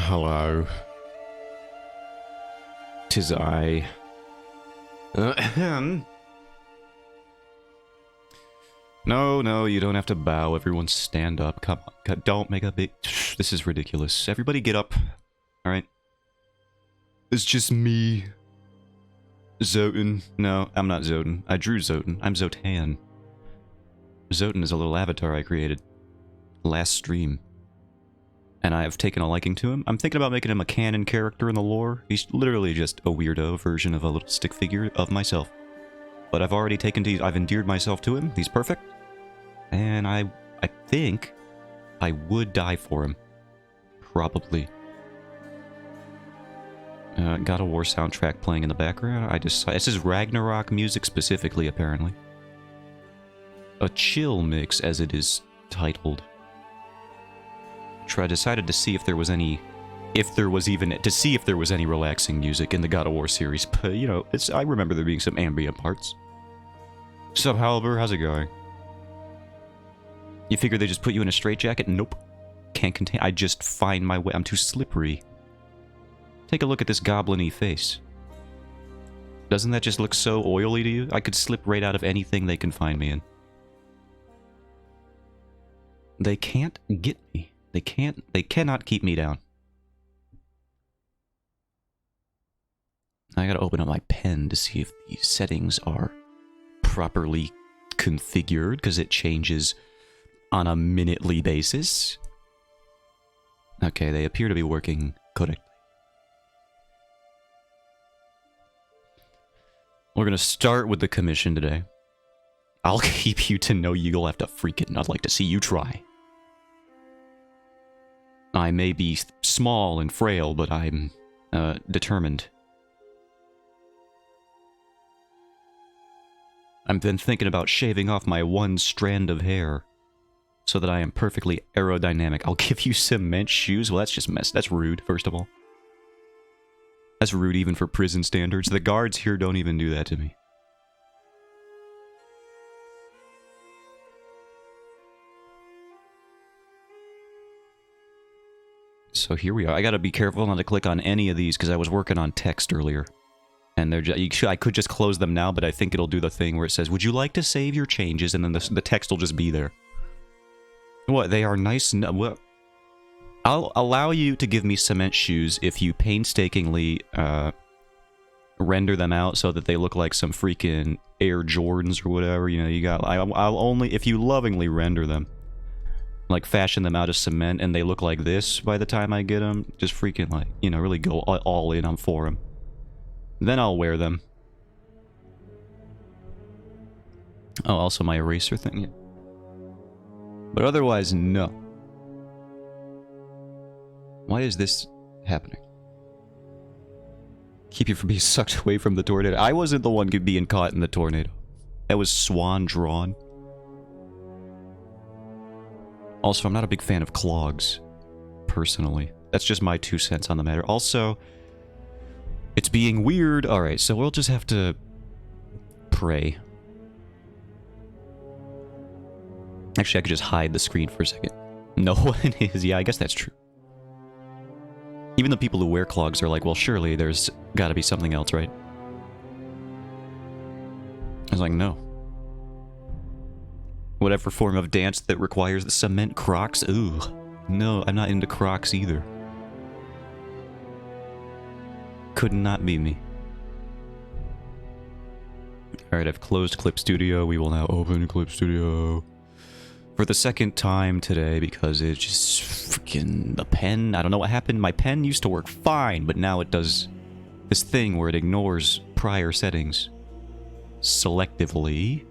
Hello. 'Tis I. No, you don't have to bow. Everyone stand up. Come on. Don't make a big... This is ridiculous. Everybody get up. Alright? It's just me. Zoten. No, I'm not Zoten. I drew Zoten. I'm Zotan. Zoten is a little avatar I created last stream. And I have taken a liking to him. I'm thinking about making him a canon character in the lore. He's literally just a weirdo version of a little stick figure of myself. But I've already I've endeared myself to him. He's perfect. And I think I would die for him. Probably. God of War soundtrack playing in the background. This is Ragnarok music specifically, apparently. A chill mix, as it is titled. I decided to see if there was any relaxing music in the God of War series, but you know, I remember there being some ambient parts. Sup, Halber? How's it going? You figure they just put you in a straitjacket? Nope. Can't contain. I just find my way. I'm too slippery. Take a look at this goblin-y face. Doesn't that just look so oily to you? I could slip right out of anything they can find me in. They can't get me. They cannot keep me down. I gotta open up my pen to see if the settings are properly configured, because it changes on a minutely basis. Okay, they appear to be working correctly. We're gonna start with the commission today. I'll keep you to know you'll have to freak it, and I'd like to see you try. I may be small and frail, but I'm determined. I've been thinking about shaving off my one strand of hair so that I am perfectly aerodynamic. I'll give you cement shoes? Well, that's just mess. That's rude, first of all. That's rude even for prison standards. The guards here don't even do that to me. So here we are. I gotta be careful not to click on any of these because I was working on text earlier. And I could just close them now, but I think it'll do the thing where it says, would you like to save your changes? And then the text will just be there. What? They are nice. Well, I'll allow you to give me cement shoes if you painstakingly render them out so that they look like some freaking Air Jordans or whatever. You know, you got. I'll only if you lovingly render them, like fashion them out of cement, and they look like this by the time I get them. Just freaking like, you know, really go all in on for them. Then I'll wear them. Oh, also my eraser thing. Yeah. But otherwise, no. Why is this happening? Keep you from being sucked away from the tornado. I wasn't the one being caught in the tornado. That was Swan drawn. Also, I'm not a big fan of clogs, personally. That's just my 2 cents on the matter. Also, it's being weird. Alright, so we'll just have to pray. Actually, I could just hide the screen for a second. No one is. Yeah, I guess that's true. Even the people who wear clogs are like, well, surely there's gotta be something else, right? I was like, no. Whatever form of dance that requires the cement Crocs? Ooh. No, I'm not into Crocs either. Could not be me. Alright, I've closed Clip Studio. We will now open Clip Studio for the second time today because it's just freaking the pen. I don't know what happened. My pen used to work fine, but now it does this thing where it ignores prior settings selectively.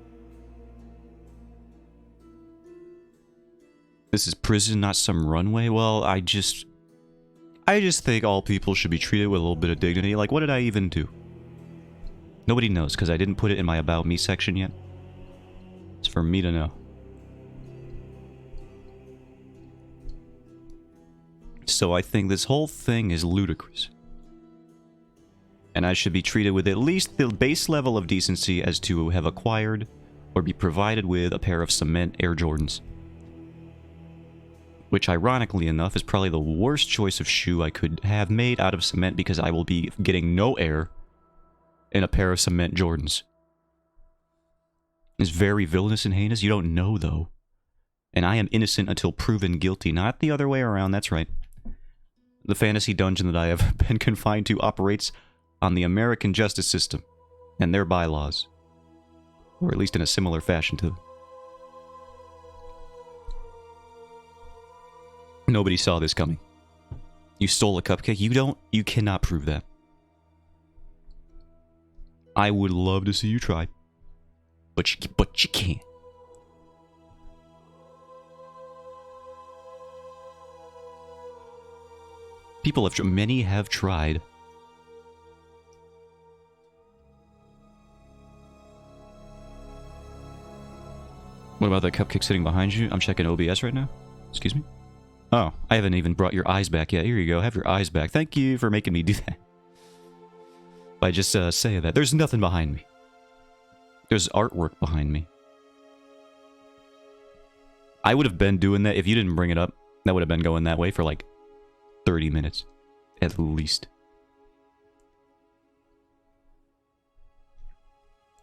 This is prison, not some runway. Well, I just think all people should be treated with a little bit of dignity. Like, what did I even do? Nobody knows, because I didn't put it in my About Me section yet. It's for me to know. So I think this whole thing is ludicrous. And I should be treated with at least the base level of decency as to have acquired or be provided with a pair of cement Air Jordans. which ironically enough is probably the worst choice of shoe I could have made out of cement because I will be getting no air in a pair of cement Jordans. It's very villainous and heinous. You don't know, though. And I am innocent until proven guilty. Not the other way around, that's right. The fantasy dungeon that I have been confined to operates on the American justice system and their bylaws. Or at least in a similar fashion to them. Nobody saw this coming. You stole a cupcake? You cannot prove that. I would love to see you try. But you can't. Many have tried. What about that cupcake sitting behind you? I'm checking OBS right now. Excuse me? Oh, I haven't even brought your eyes back yet. Here you go. Have your eyes back. Thank you for making me do that. By just saying that. There's nothing behind me. There's artwork behind me. I would have been doing that if you didn't bring it up. That would have been going that way for like 30 minutes. At least.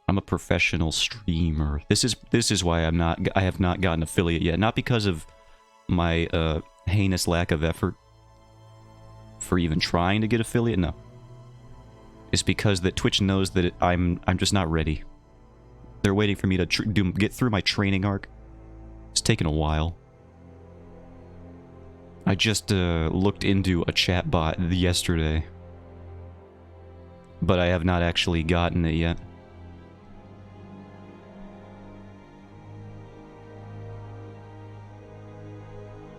I'm a professional streamer. This is why I have not gotten affiliate yet. Not because of my heinous lack of effort for even trying to get affiliate. No. It's because that Twitch knows that I'm just not ready. They're waiting for me to get through my training arc. It's taken a while. I just looked into a chat bot yesterday. But I have not actually gotten it yet.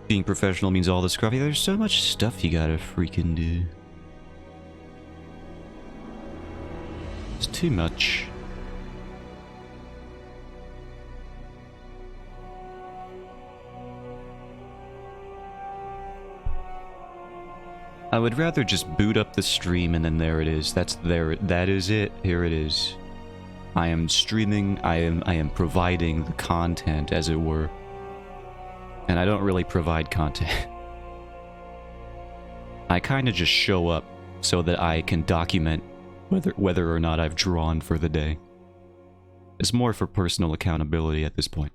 Being professional means all this scruffy. There's so much stuff you gotta freaking do. It's too much. I would rather just boot up the stream and then there it is. That is it. Here it is. I am streaming, I am providing the content, as it were. And I don't really provide content. I kind of just show up so that I can document whether or not I've drawn for the day. It's more for personal accountability at this point.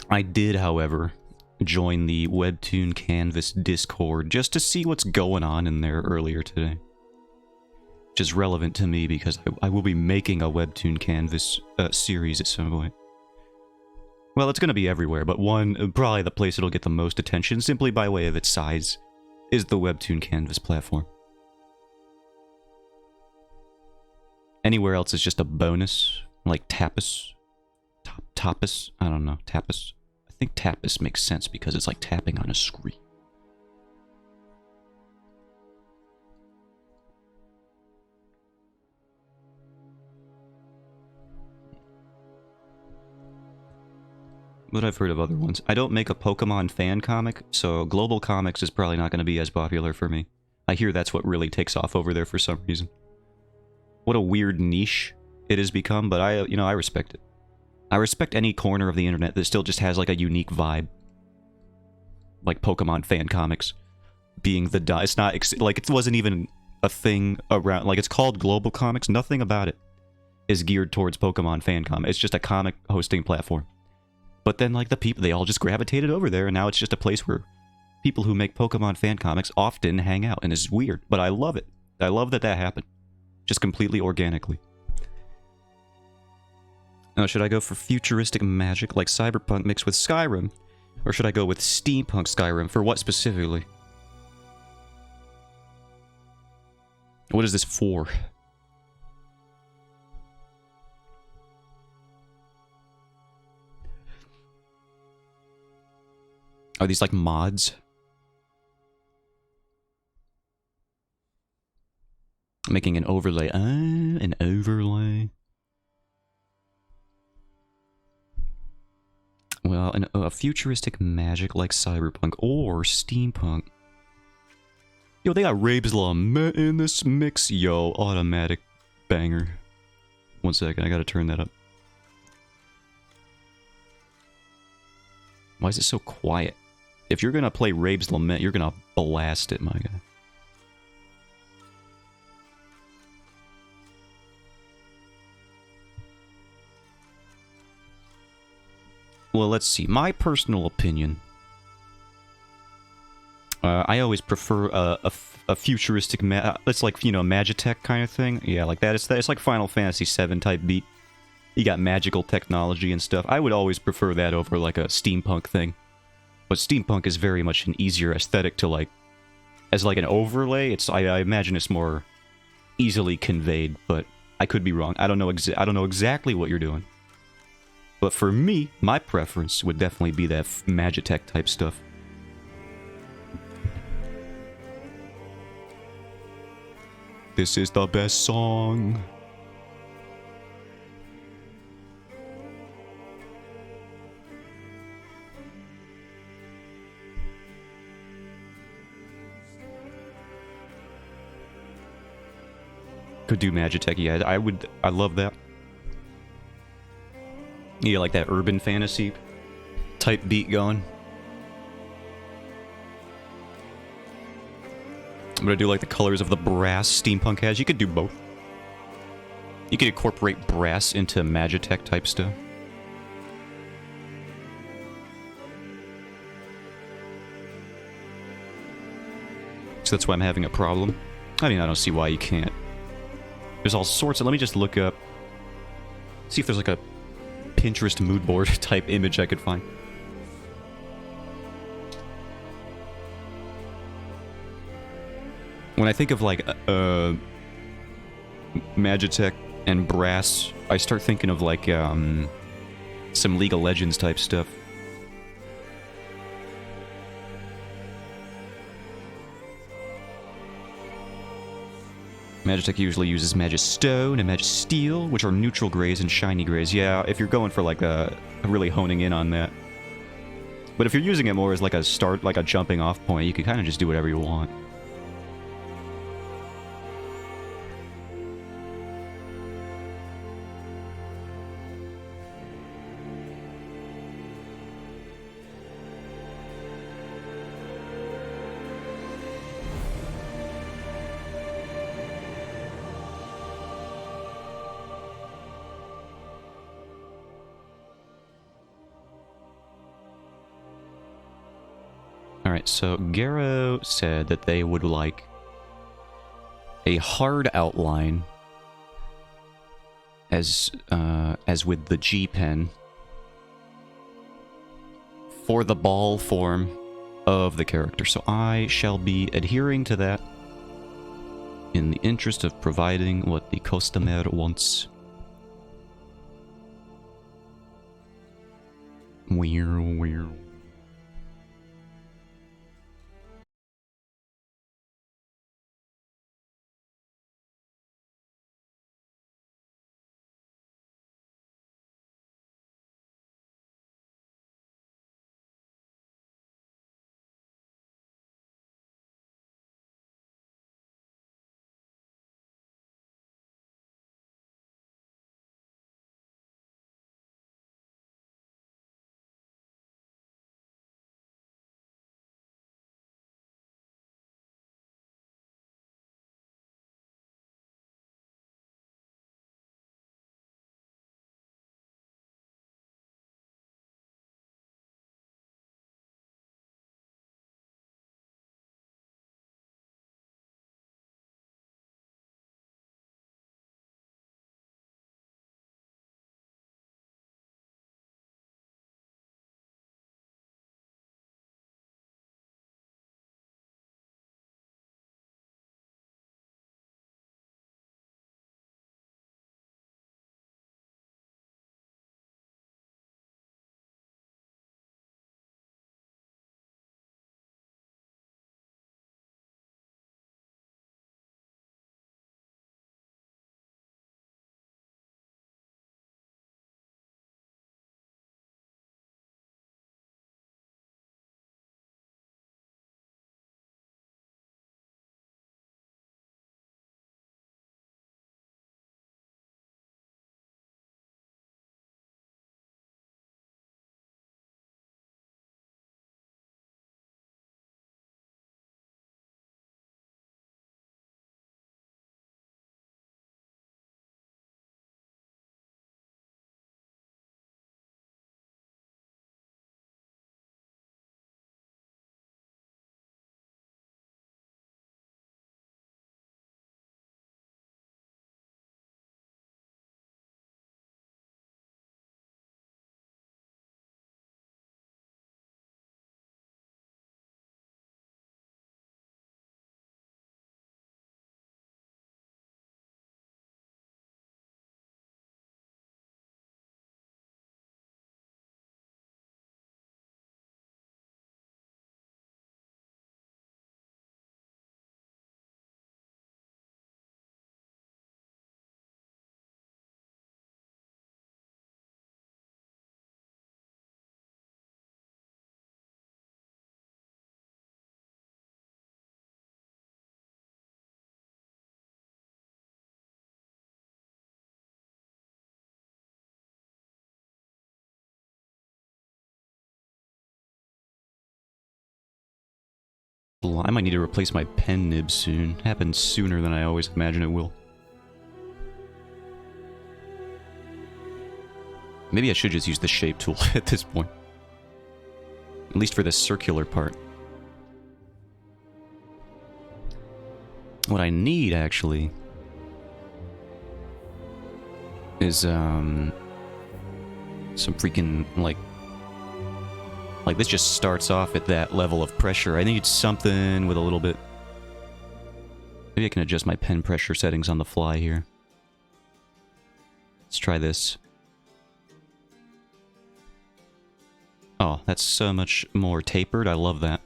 I did, however, join the Webtoon Canvas Discord just to see what's going on in there earlier today. Which is relevant to me because I will be making a Webtoon Canvas series at some point. Well, it's going to be everywhere, but probably the place it'll get the most attention, simply by way of its size, is the Webtoon Canvas platform. Anywhere else is just a bonus, like Tapas. Tapas? I don't know. Tapas? I think Tapas makes sense because it's like tapping on a screen. But I've heard of other ones. I don't make a Pokemon fan comic, so Global Comics is probably not going to be as popular for me. I hear that's what really takes off over there for some reason. What a weird niche it has become, but I respect it. I respect any corner of the internet that still just has like a unique vibe. Like Pokemon fan comics being the... It's not... Like, it wasn't even a thing around... Like, it's called Global Comics. Nothing about it is geared towards Pokemon fan comics. It's just a comic hosting platform. But then, like, the people, they all just gravitated over there, and now it's just a place where people who make Pokemon fan comics often hang out, and it's weird, but I love it. I love that that happened. Just completely organically. Now, should I go for futuristic magic, like Cyberpunk mixed with Skyrim? Or should I go with Steampunk Skyrim? For what specifically? What is this for? Are these like mods? Making an overlay. An overlay. Well, a futuristic magic like Cyberpunk or Steampunk. Yo, they got Rabe's Law in this mix. Yo, automatic banger. One second, I gotta turn that up. Why is it so quiet? If you're gonna play Rabe's Lament, you're gonna blast it, my guy. Well, let's see. My personal opinion. I always prefer a futuristic, it's like, you know, Magitech kind of thing. Yeah, like that. It's like Final Fantasy VII type beat. You got magical technology and stuff. I would always prefer that over like a steampunk thing. But steampunk is very much an easier aesthetic to like, as like an overlay. I imagine it's more easily conveyed, but I could be wrong. I don't know exactly what you're doing. But for me, my preference would definitely be that Magitech type stuff. This is the best song. Could do Magitech, yeah, I love that. Yeah, like that urban fantasy type beat going. I'm gonna do like the colors of the brass steampunk has. You could do both. You could incorporate brass into Magitech type stuff. So that's why I'm having a problem. I mean, I don't see why you can't. There's all sorts of... Let me just look up... See if there's like a Pinterest mood board type image I could find. When I think of like Magitech and brass, I start thinking of like some League of Legends type stuff. Magitech usually uses Magistone and Magisteel, which are neutral grays and shiny grays. Yeah, if you're going for like really honing in on that. But if you're using it more as like a start, like a jumping off point, you can kind of just do whatever you want. Alright, so Garrow said that they would like a hard outline as with the G pen for the ball form of the character. So I shall be adhering to that in the interest of providing what the customer wants. Weird. I might need to replace my pen nib soon. Happens sooner than I always imagine it will. Maybe I should just use the shape tool at this point. At least for the circular part. What I need, actually, is, some freaking, like, this just starts off at that level of pressure. I need something with a little bit... Maybe I can adjust my pen pressure settings on the fly here. Let's try this. Oh, that's so much more tapered. I love that.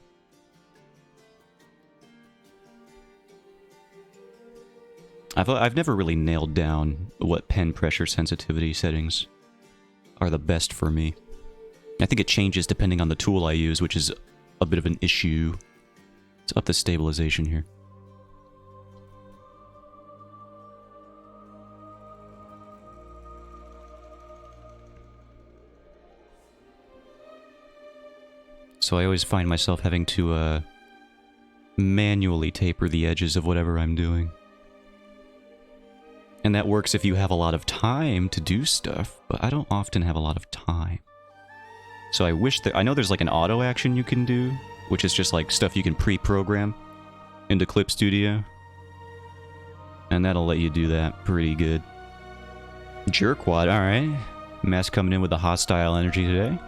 I've never really nailed down what pen pressure sensitivity settings are the best for me. I think it changes depending on the tool I use, which is a bit of an issue. Let's up the stabilization here. So I always find myself having to manually taper the edges of whatever I'm doing. And that works if you have a lot of time to do stuff, but I don't often have a lot of time. So I wish that... I know there's like an auto action you can do, which is just like stuff you can pre-program into Clip Studio. And that'll let you do that pretty good. Jerkwad, alright. Mass coming in with a hostile energy today.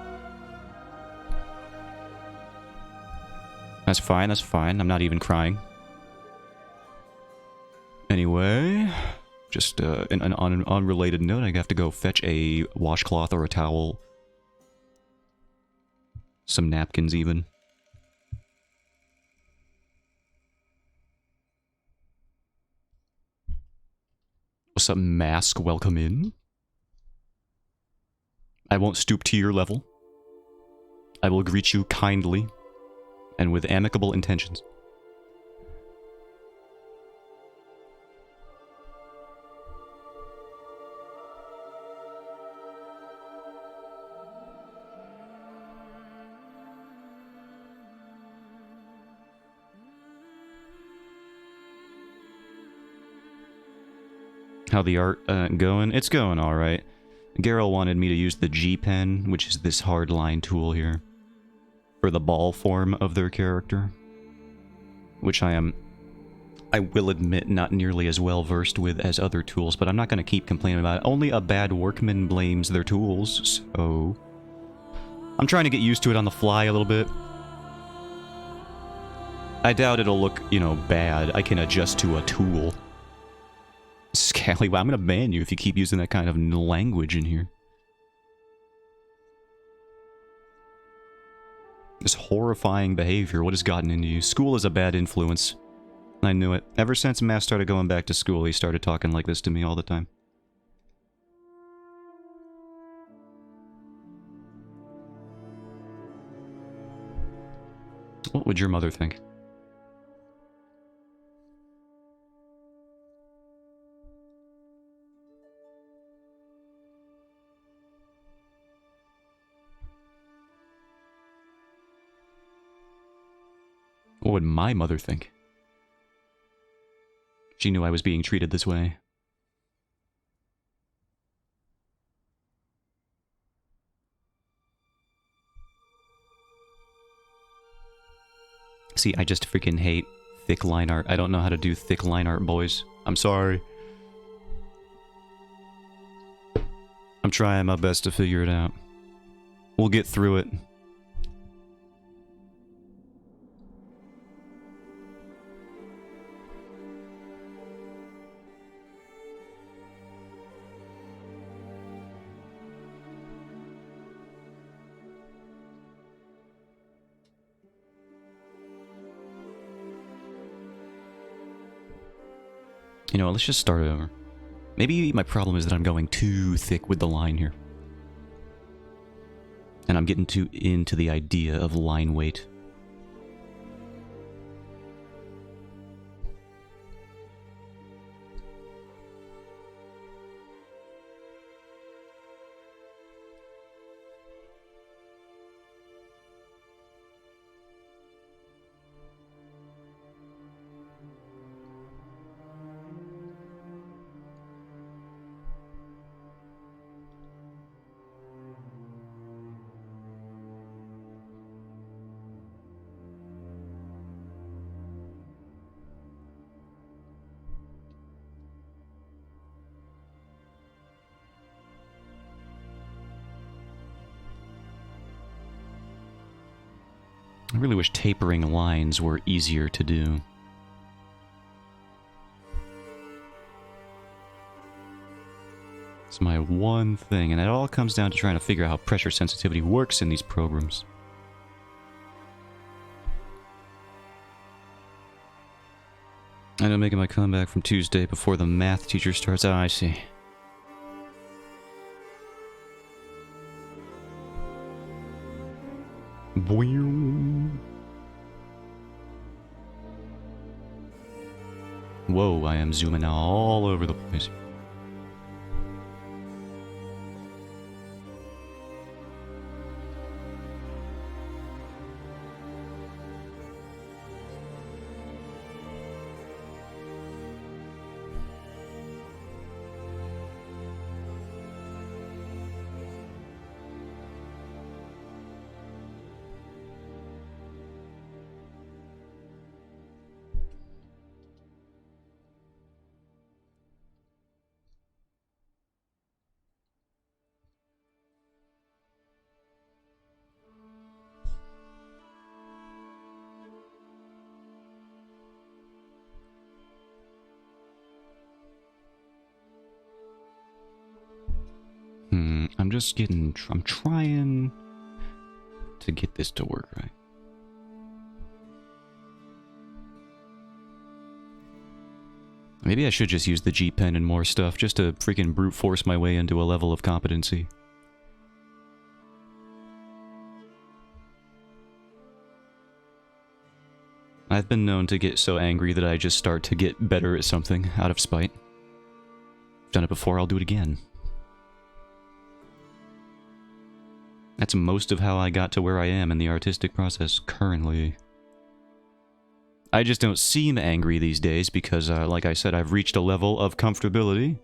That's fine, that's fine. I'm not even crying. Anyway... Just on an unrelated note, I have to go fetch a washcloth or a towel. Some napkins, even. What's up, Mask? Welcome in. I won't stoop to your level. I will greet you kindly and with amicable intentions. How the art going? It's going alright. Garrel wanted me to use the G-Pen, which is this hard line tool here, for the ball form of their character. Which I will admit, not nearly as well versed with as other tools, but I'm not going to keep complaining about it. Only a bad workman blames their tools, so... I'm trying to get used to it on the fly a little bit. I doubt it'll look, you know, bad. I can adjust to a tool. Scally, well, I'm gonna ban you if you keep using that kind of language in here. This horrifying behavior, what has gotten into you? School is a bad influence. I knew it. Ever since Matt started going back to school, he started talking like this to me all the time. What would your mother think? What would my mother think? She knew I was being treated this way. See, I just freaking hate thick line art. I don't know how to do thick line art, boys. I'm sorry. I'm trying my best to figure it out. We'll get through it. You know, let's just start over. Maybe my problem is that I'm going too thick with the line here. And I'm getting too into the idea of line weight. I really wish tapering lines were easier to do. It's my one thing, and it all comes down to trying to figure out how pressure sensitivity works in these programs. I know, making my comeback from Tuesday before the math teacher starts. Ah, I see. Whoa, I am zooming all over the place. I'm trying to get this to work right. Maybe I should just use the G-Pen and more stuff, just to freaking brute force my way into a level of competency. I've been known to get so angry that I just start to get better at something out of spite. I've done it before, I'll do it again. That's most of how I got to where I am in the artistic process currently. I just don't seem angry these days because, like I said, I've reached a level of comfortability.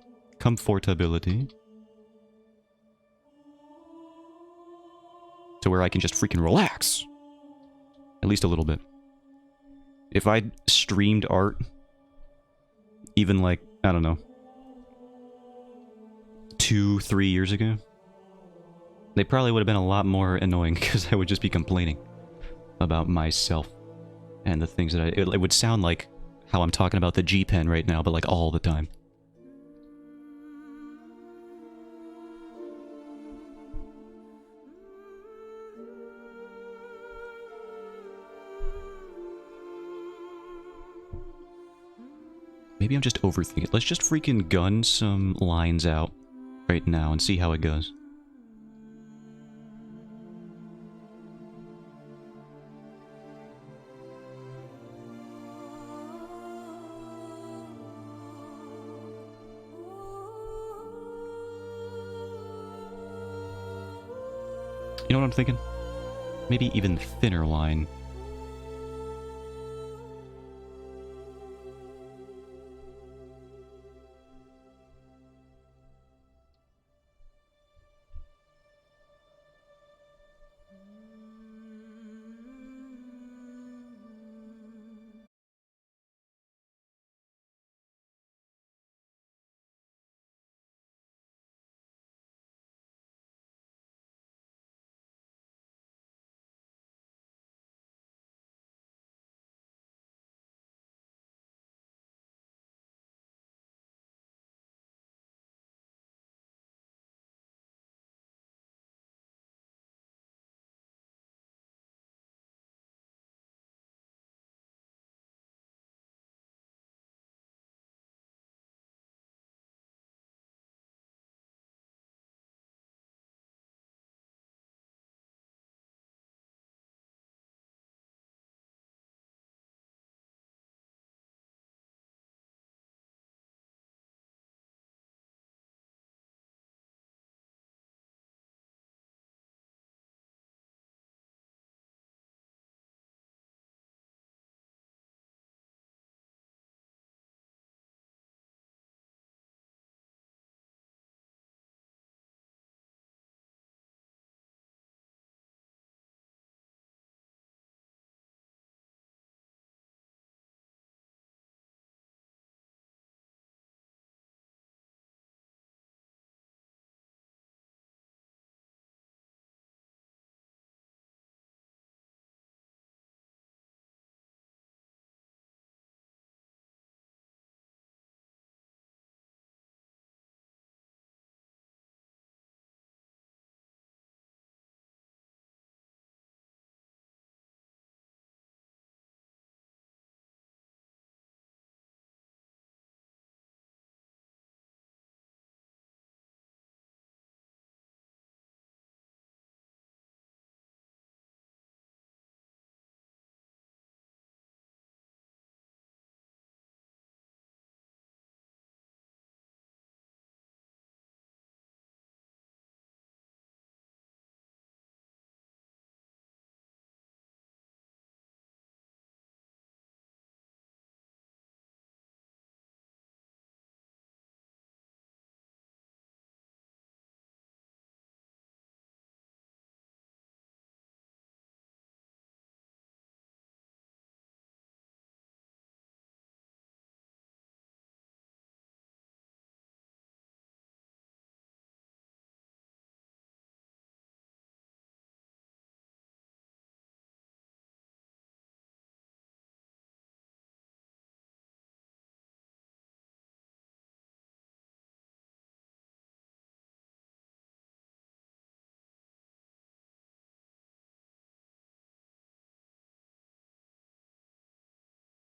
To where I can just freaking relax. At least a little bit. If I streamed art, even like, I don't know, 2-3 years ago, they probably would have been a lot more annoying because I would just be complaining about myself and the things that it would sound like how I'm talking about the G-Pen right now, but like all the time. Maybe I'm just overthinking it. Let's just freaking gun some lines out right now and see how it goes. You know what I'm thinking? Maybe even thinner line.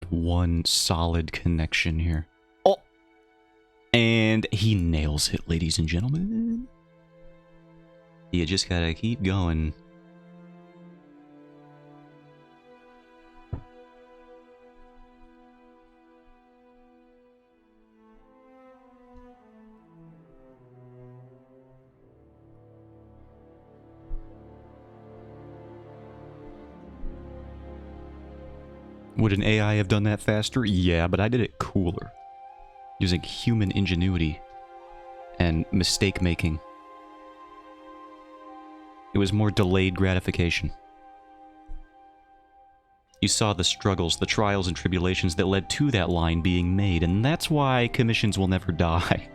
one solid connection here. Oh! And he nails it, ladies and gentlemen. You just gotta keep going. Would an AI have done that faster? Yeah, but I did it cooler. Using human ingenuity and mistake making. It was more delayed gratification. You saw the struggles, the trials and tribulations that led to that line being made, and that's why commissions will never die.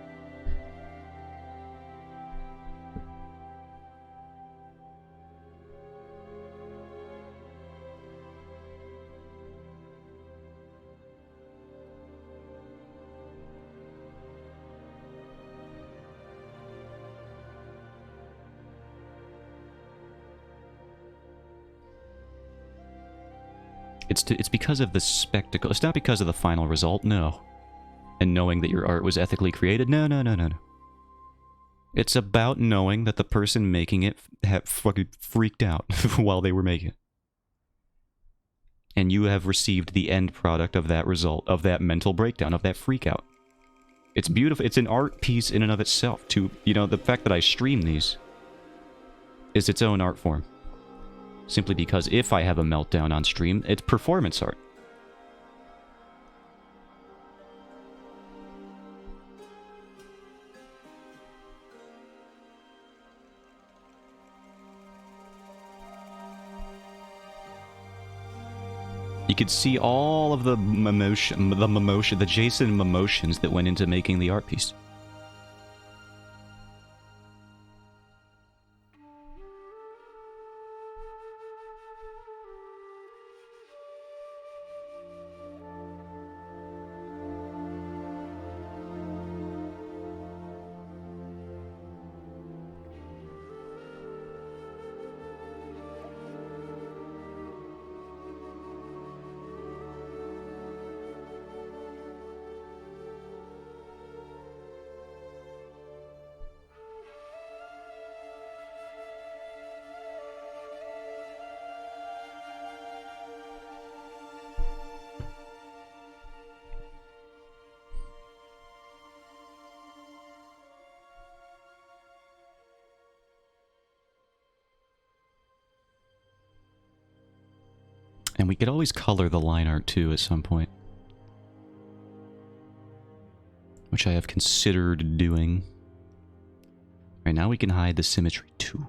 It's because of the spectacle. It's not because of the final result, no. And knowing that your art was ethically created, no. It's about knowing that the person making it fucking freaked out while they were making it. And you have received the end product of that result, of that mental breakdown, of that freak out. It's beautiful. It's an art piece in and of itself. The fact that I stream these is its own art form. Simply because if I have a meltdown on stream, it's performance art. You could see all of the the Jason emotions that went into making the art piece. And we could always color the line art too at some point. Which I have considered doing. Right now we can hide the symmetry too.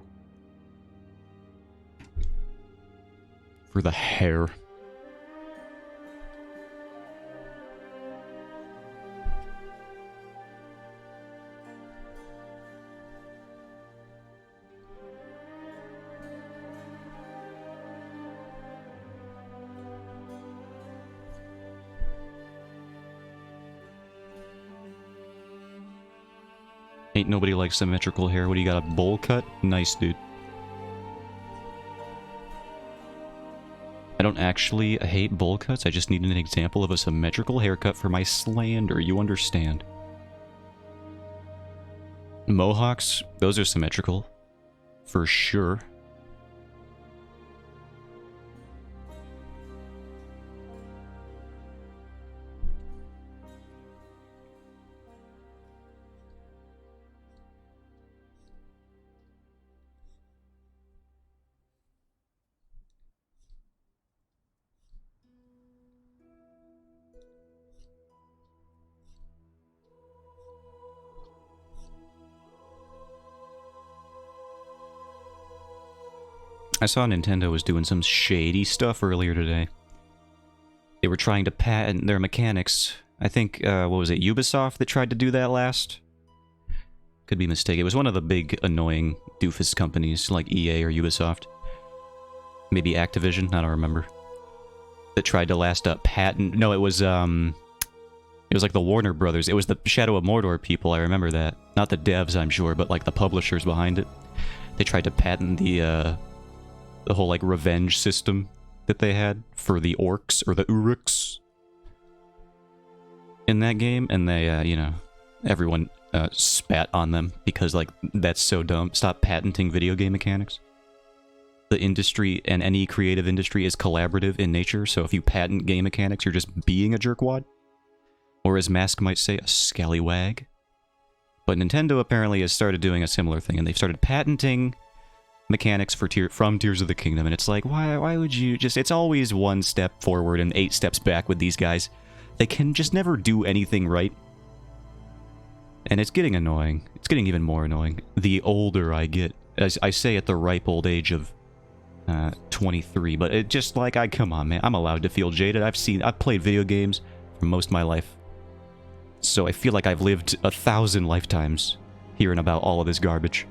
For the hair. Ain't nobody likes symmetrical hair. What do you got, a bowl cut? Nice, dude. I don't actually hate bowl cuts. I just need an example of a symmetrical haircut for my slander. You understand. Mohawks, those are symmetrical. For sure. I saw Nintendo was doing some shady stuff earlier today. They were trying to patent their mechanics. I think, what was it, Ubisoft that tried to do that last? Could be mistaken. It was one of the big, annoying doofus companies, like EA or Ubisoft. Maybe Activision, I don't remember. That tried to last up patent... No, it was like the Warner Brothers. It was the Shadow of Mordor people, I remember that. Not the devs, I'm sure, but like the publishers behind it. They tried to patent the whole, like, revenge system that they had for the orcs, or the Uruks. in that game, and they, you know, everyone spat on them because, like, that's so dumb. Stop patenting video game mechanics. The industry and any creative industry is collaborative in nature, so if you patent game mechanics, you're just being a jerkwad. Or as Mask might say, a scallywag. But Nintendo apparently has started doing a similar thing, and they've started patenting mechanics for from Tears of the Kingdom, and it's like, why would you just... It's always one step forward and 8 steps back with these guys. They can just never do anything right. And it's getting annoying. It's getting even more annoying the older I get. As I say, at the ripe old age of 23, but it just like, come on, man, I'm allowed to feel jaded. I've played video games for most of my life, so I feel like I've lived 1,000 lifetimes hearing about all of this garbage.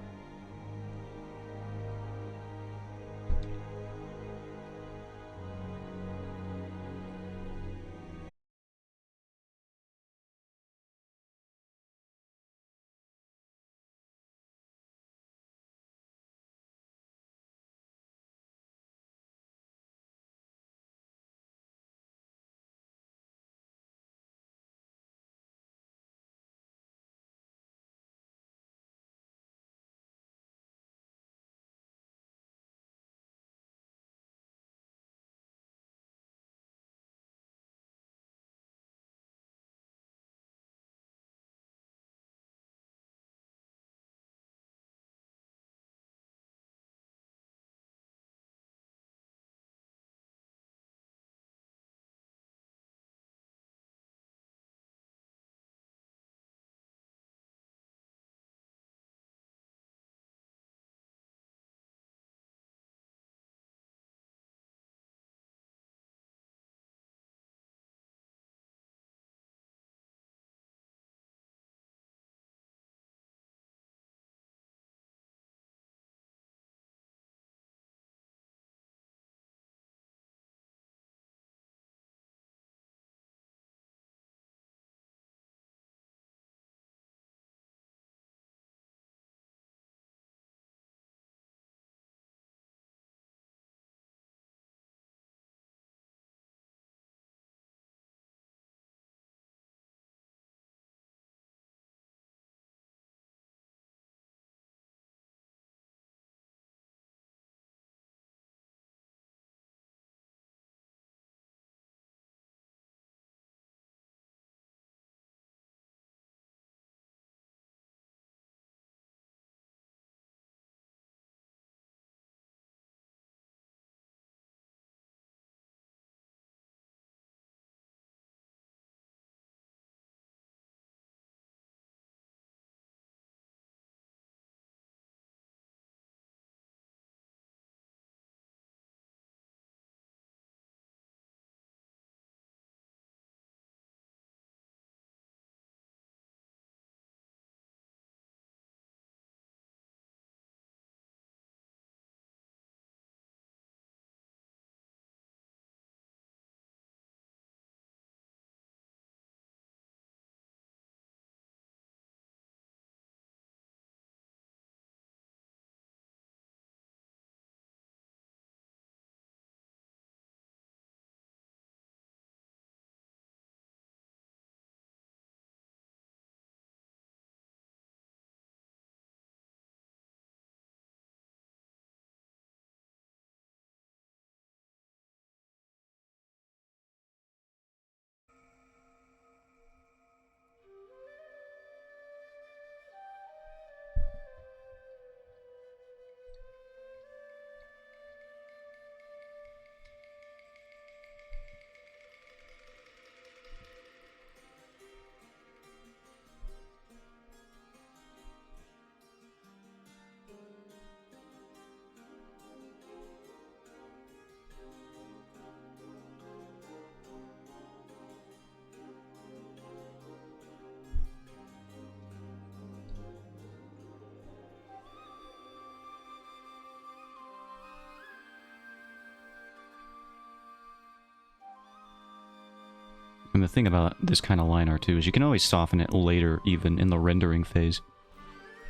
And the thing about this kind of line art too is you can always soften it later, even in the rendering phase,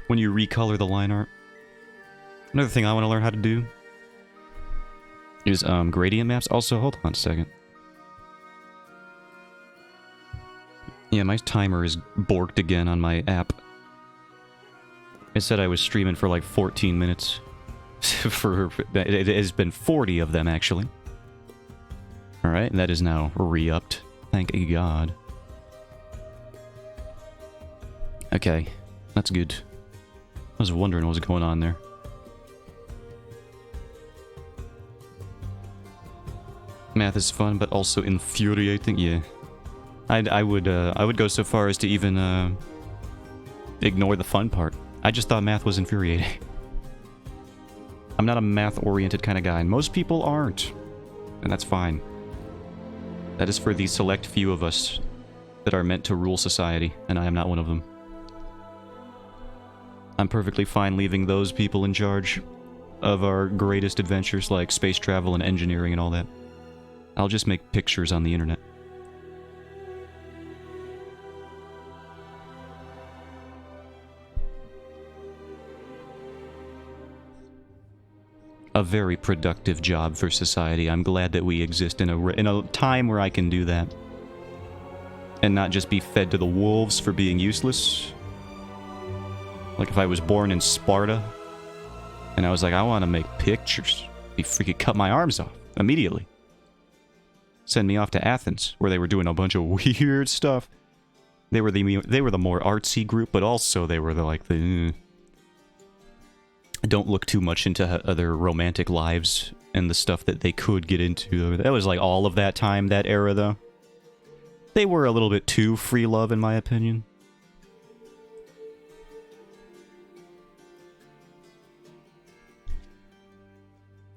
when you recolor the line art. Another thing I want to learn how to do is gradient maps. Also, hold on a second. Yeah, my timer is borked again on my app. It said I was streaming for like 14 minutes. It has been 40 of them, actually. Alright, that is now re-upped. Thank God. Okay, that's good. I was wondering what was going on there. Math is fun, but also infuriating. Yeah, I would go so far as to even ignore the fun part. I just thought math was infuriating. I'm not a math-oriented kind of guy, and most people aren't, and that's fine. That is for the select few of us that are meant to rule society, and I am not one of them. I'm perfectly fine leaving those people in charge of our greatest adventures like space travel and engineering and all that. I'll just make pictures on the internet. A very productive job for society. I'm glad that we exist in a time where I can do that. And not just be fed to the wolves for being useless. Like if I was born in Sparta, and I was like, I want to make pictures. He freaking cut my arms off immediately. Send me off to Athens, where they were doing a bunch of weird stuff. They were the more artsy group, but also they were the don't look too much into other romantic lives and the stuff that they could get into. That was like all of that time, that era, though. They were a little bit too free love, in my opinion.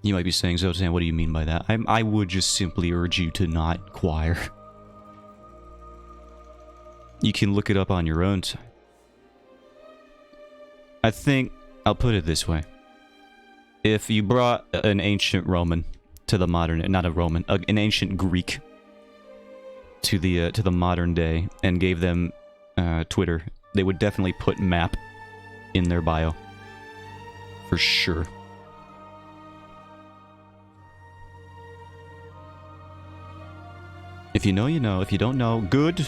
You might be saying, Zotan, what do you mean by that? I would just simply urge you to not inquire. You can look it up on your own time. I think, I'll put it this way. If you brought an ancient Roman to the modern, not a Roman, an ancient Greek to the modern day and gave them Twitter, they would definitely put map in their bio. For sure. If you know, you know. If you don't know, good.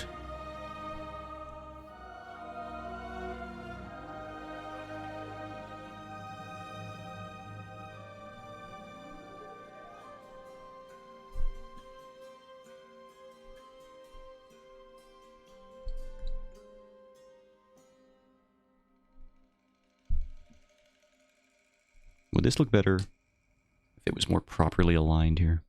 Would this look better if it was more properly aligned here?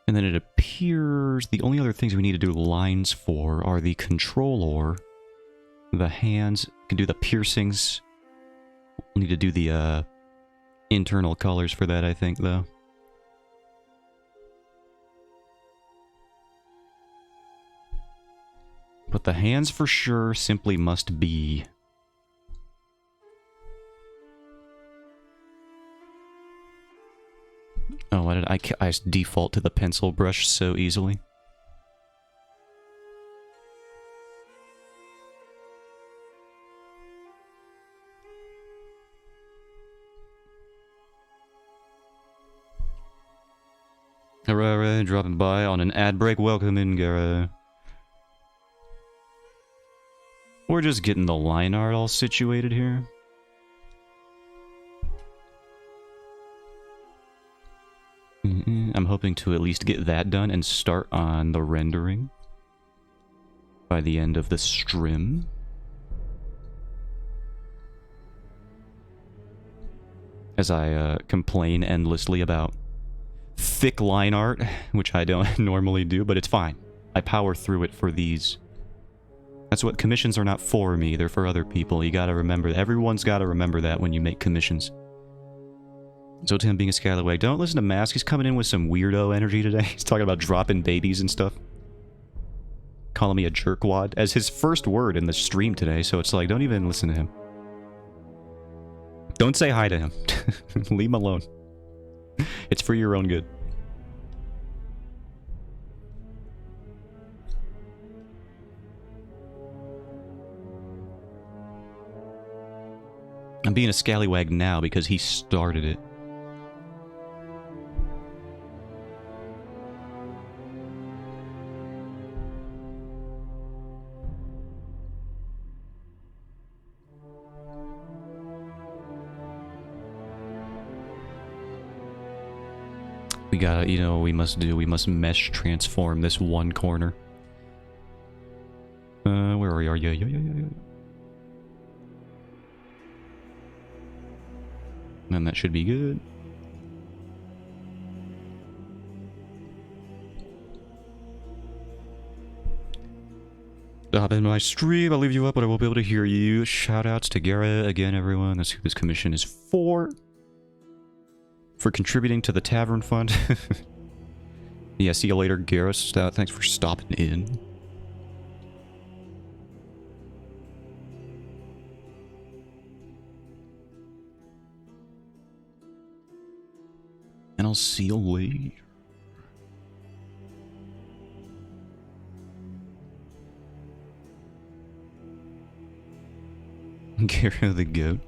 And then it appears the only other things we need to do lines for are the controller, the hands, can do the piercings. We'll need to do the internal colors for that, I think, though. But the hands for sure simply must be. Oh, why did I default to the pencil brush so easily? Hooray, dropping by on an ad break. Welcome in, Gara. We're just getting the line art all situated here. I'm hoping to at least get that done and start on the rendering by the end of the stream. As I complain endlessly about thick line art, which I don't normally do, but it's fine. I power through it for these. That's what commissions are not for me, they're for other people. You gotta remember, everyone's gotta remember that when you make commissions. Zotan being a scallywag. Don't listen to Mask, he's coming in with some weirdo energy today. He's talking about dropping babies and stuff. Calling me a jerkwad as his first word in the stream today, so it's like, don't even listen to him. Don't say hi to him. Leave him alone. It's for your own good. being a scallywag now because he started it. We gotta, you know, we must mesh transform this one corner. Where are you? Yeah. And that should be good. Stop in my stream, I'll leave you up, but I won't be able to hear you. Shoutouts to Gara again, everyone. That's who this commission is for. For contributing to the Tavern Fund. Yeah, see you later, Garrus. Thanks for stopping in. And I'll see you later. Gara the goat.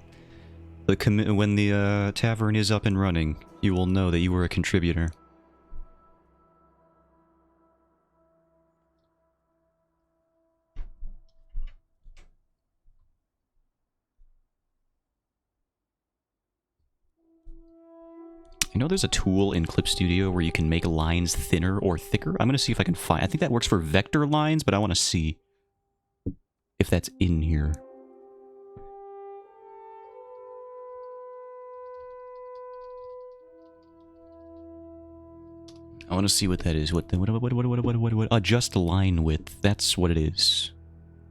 When the tavern is up and running, you will know that you were a contributor. I know there's a tool in Clip Studio where you can make lines thinner or thicker. I'm going to see if I can find... I think that works for vector lines, but I want to see if that's in here. I want to see what that is. What adjust line width. That's what it is.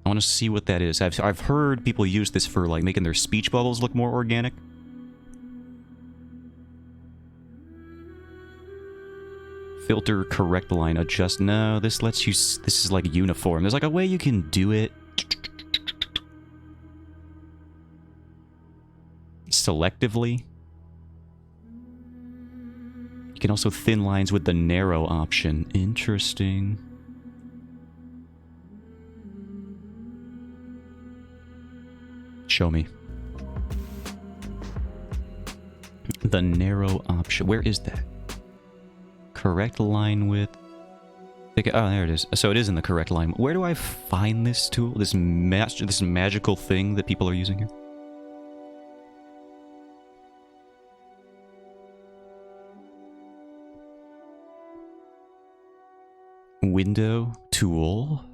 I want to see what that is. I've heard people use this for like making their speech bubbles look more organic. Filter correct line adjust. No, this lets you. This is like uniform. There's like a way you can do it selectively. You can also thin lines with the narrow option. Interesting. Show me. The narrow option. Where is that? Correct line width. Oh, there it is. So it is in the correct line. Where do I find this tool? This magical thing that people are using here? Window tool.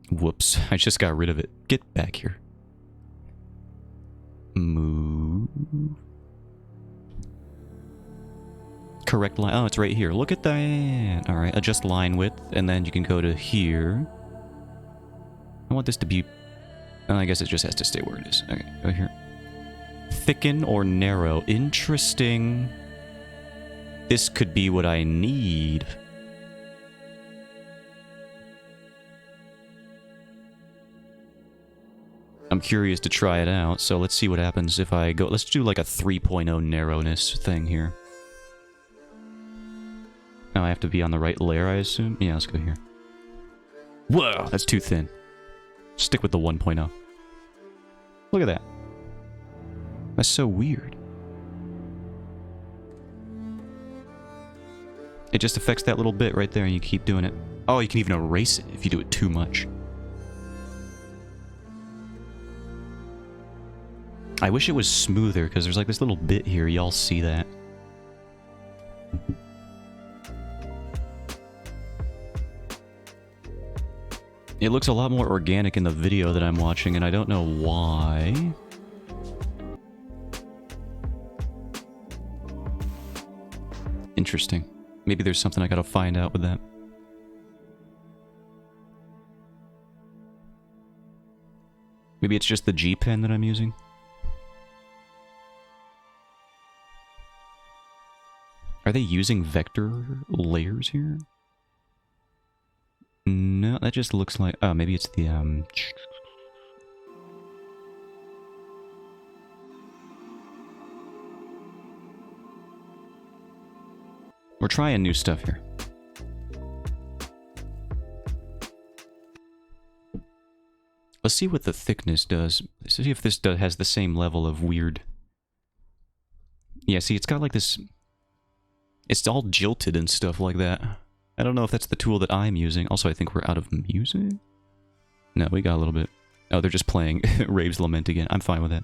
Whoops, I just got rid of it. Get back here. Move. Correct line. Oh, it's right here. Look at that. All right, adjust line width, and then you can go to here. I want this to be... Oh, I guess it just has to stay where it is. Okay, go here. Thicken or narrow. Interesting. This could be what I need. I'm curious to try it out, so let's see what happens if I go... Let's do like a 3.0 narrowness thing here. Now I have to be on the right layer, I assume? Yeah, let's go here. Whoa, that's too thin. Stick with the 1.0. Look at that. That's so weird. It just affects that little bit right there and you keep doing it. Oh, you can even erase it if you do it too much. I wish it was smoother, because there's like this little bit here. Y'all see that? It looks a lot more organic in the video that I'm watching, and I don't know why. Interesting. Maybe there's something I gotta find out with that. Maybe it's just the G pen that I'm using. Are they using vector layers here? No, that just looks like... Oh, maybe it's the, We're trying new stuff here. Let's Let's see what the thickness does. Let's see if this has the same level of weird. Yeah, see, it's got like this... It's all jilted and stuff like that. I don't know if that's the tool that I'm using. Also, I think we're out of music. No, we got a little bit. Oh, they're just playing Rave's Lament again. I'm fine with that.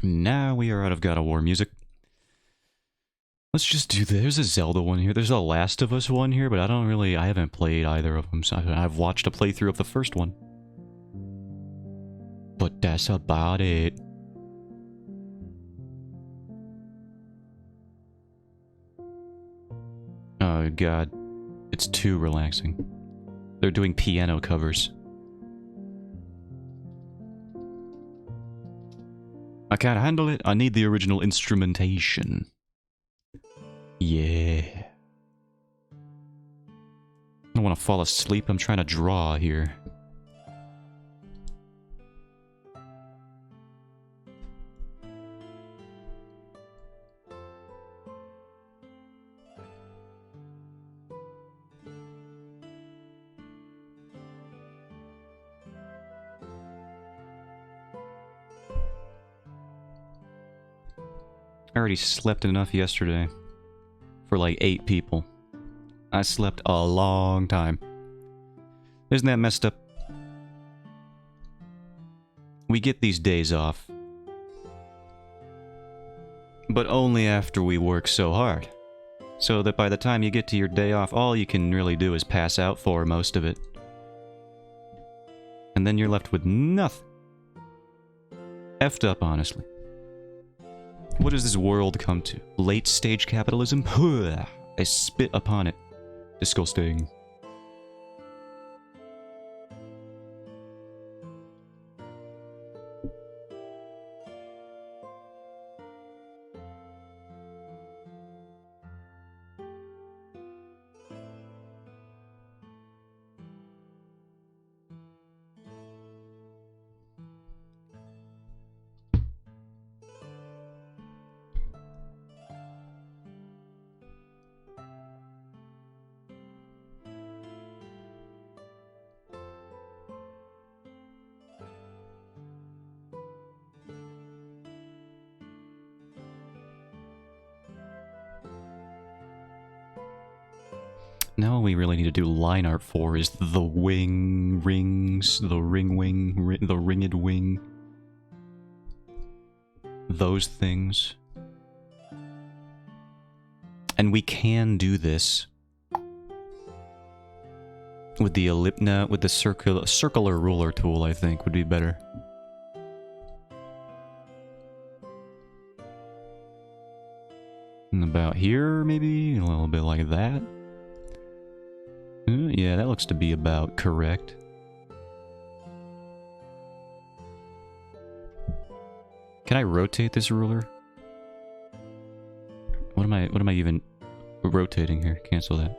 Now we are out of God of War music. Let's just do this. There's a Zelda one here. There's a Last of Us one here, but I haven't played either of them. So I've watched a playthrough of the first one. But that's about it. Oh god. It's too relaxing. They're doing piano covers. I can't handle it. I need the original instrumentation. Yeah. I don't want to fall asleep. I'm trying to draw here. I already slept enough yesterday for like 8 people. I slept a long time. Isn't that messed up? We get these days off. But only after we work so hard. So that by the time you get to your day off, all you can really do is pass out for most of it. And then you're left with nothing. Effed up, honestly. What does this world come to? Late stage capitalism? I spit upon it. Disgusting. Now all we really need to do line art for is the wing rings, the ring wing, the ringed wing. Those things. And we can do this with the with the circular ruler tool, I think, would be better. And about here, maybe? A little bit like that. Yeah, that looks to be about correct. Can I rotate this ruler? What am I even rotating here? Cancel that.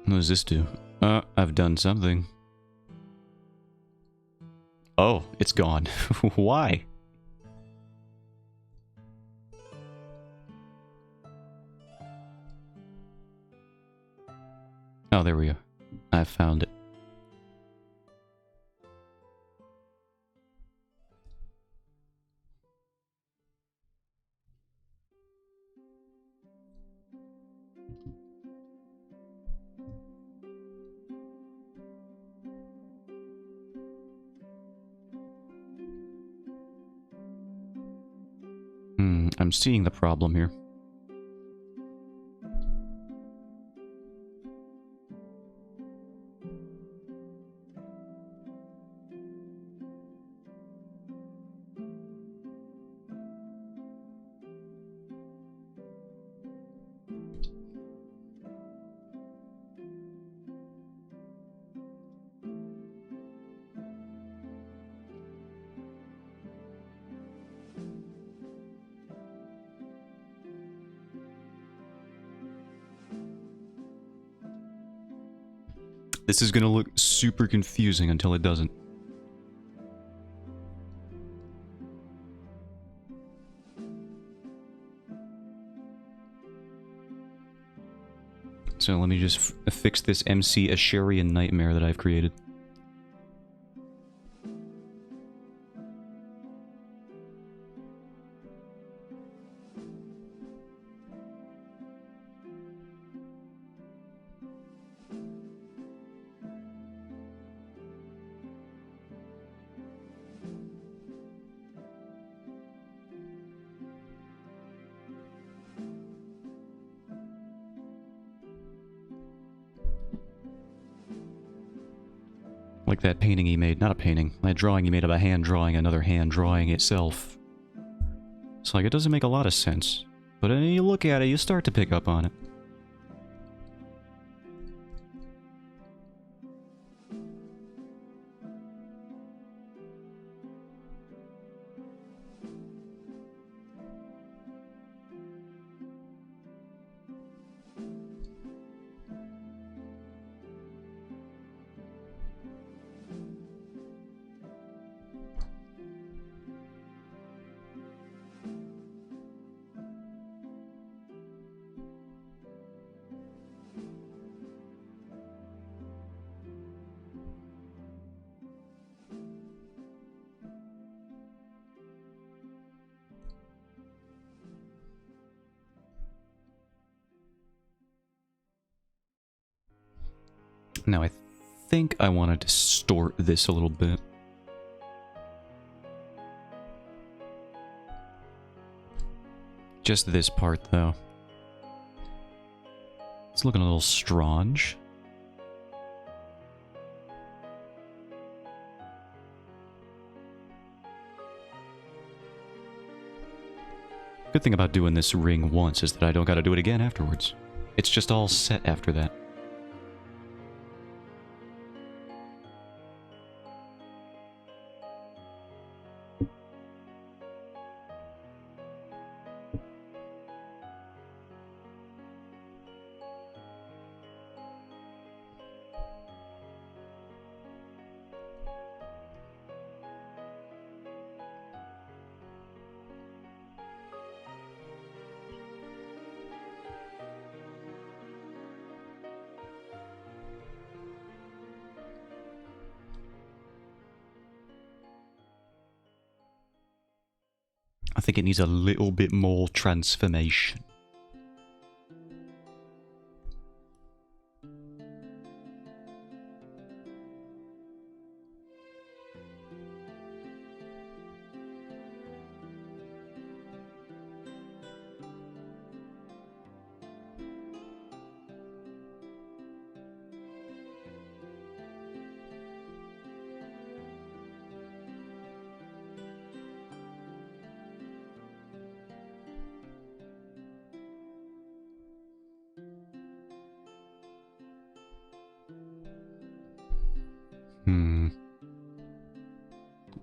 What does this do? I've done something. Oh, it's gone. Why? Oh, there we go. I found it. I'm seeing the problem here. This is gonna look super confusing until it doesn't. So let me just fix this MC Asherian nightmare that I've created. Like that painting he made, not a painting, that drawing he made of a hand drawing another hand drawing itself. It's like, it doesn't make a lot of sense. But then you look at it, you start to pick up on it. Now I think I want to distort this a little bit. Just this part, though. It's looking a little strange. Good thing about doing this ring once is that I don't gotta do it again afterwards. It's just all set after that. I think it needs a little bit more transformation.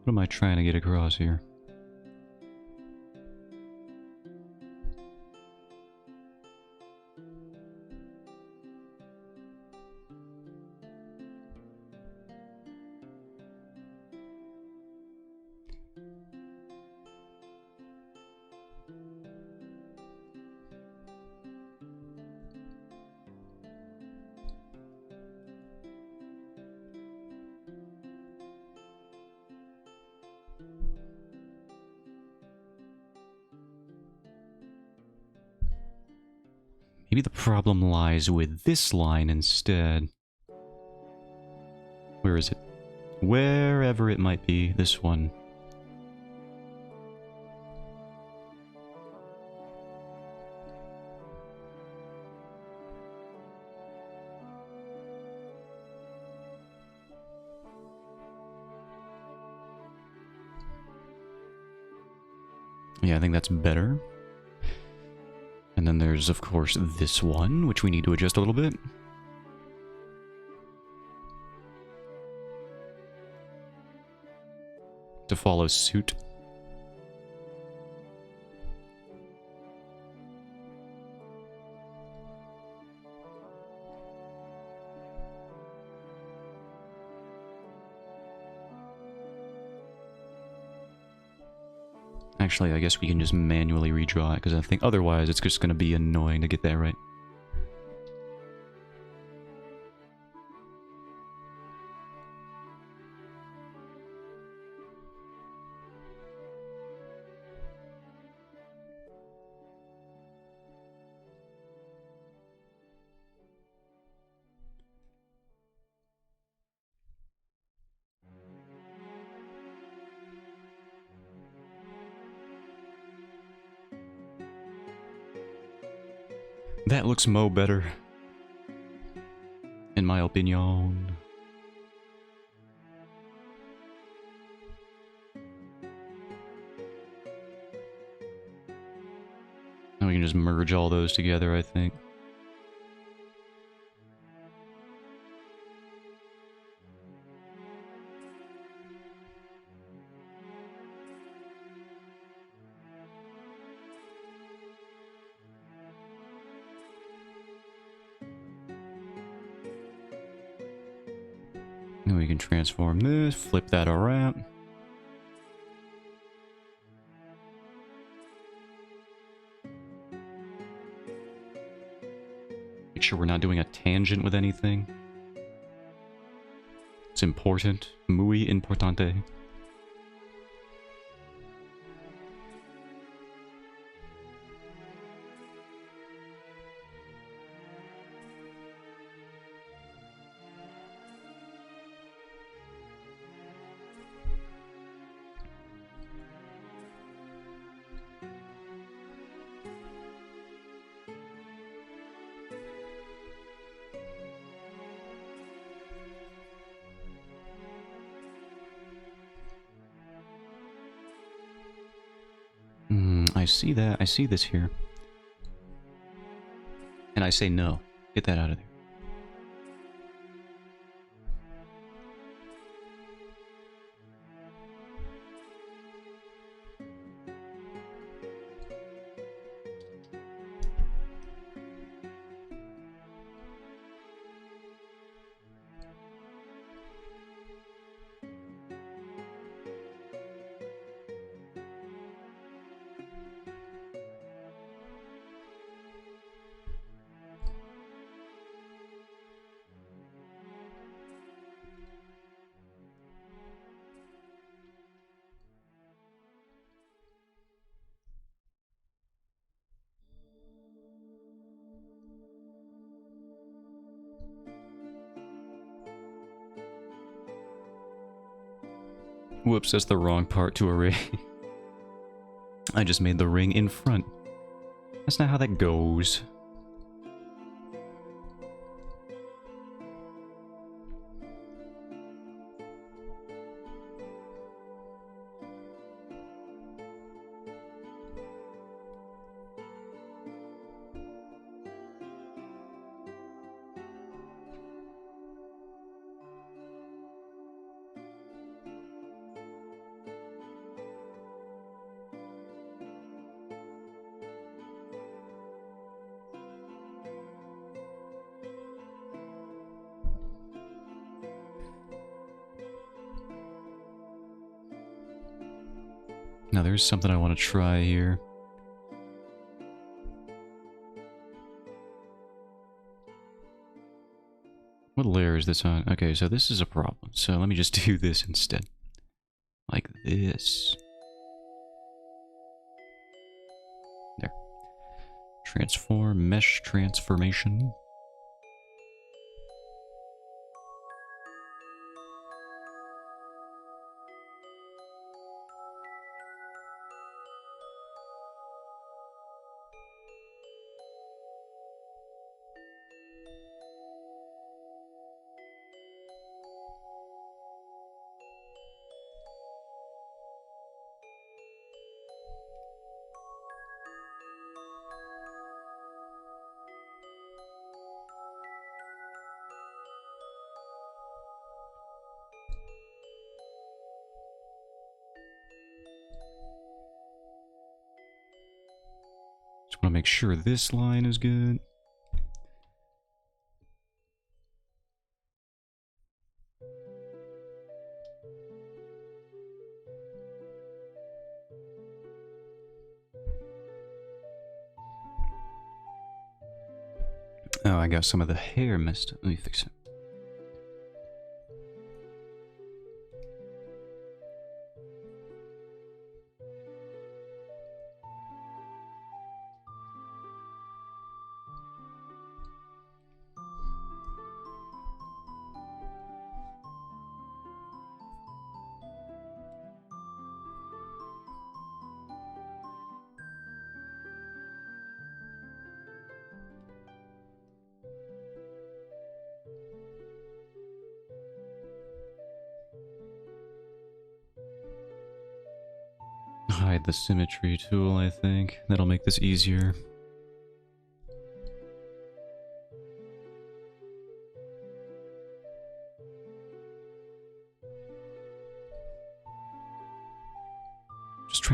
What am I trying to get across here? Maybe the problem lies with this line instead. Where is it? Wherever it might be, this one. Yeah, I think that's better. And then there's, of course, this one, which we need to adjust a little bit. To follow suit. Actually, I guess we can just manually redraw it, because I think otherwise it's just going to be annoying to get that right. That looks mo better, in my opinion. Now we can just merge all those together, I think. Now we can transform this, flip that around. Make sure we're not doing a tangent with anything. It's important. Muy importante. I see that. I see this here. And I say no. Get that out of there. Whoops, that's the wrong part to array. I just made the ring in front. That's not how that goes. Now there's something I want to try here. What layer is this on? Okay, so this is a problem. So let me just do this instead. Like this. There. Transform, mesh transformation. Just want to make sure this line is good. Oh, I got some of the hair messed up. Let me fix it. Hide the symmetry tool, I think. That'll make this easier.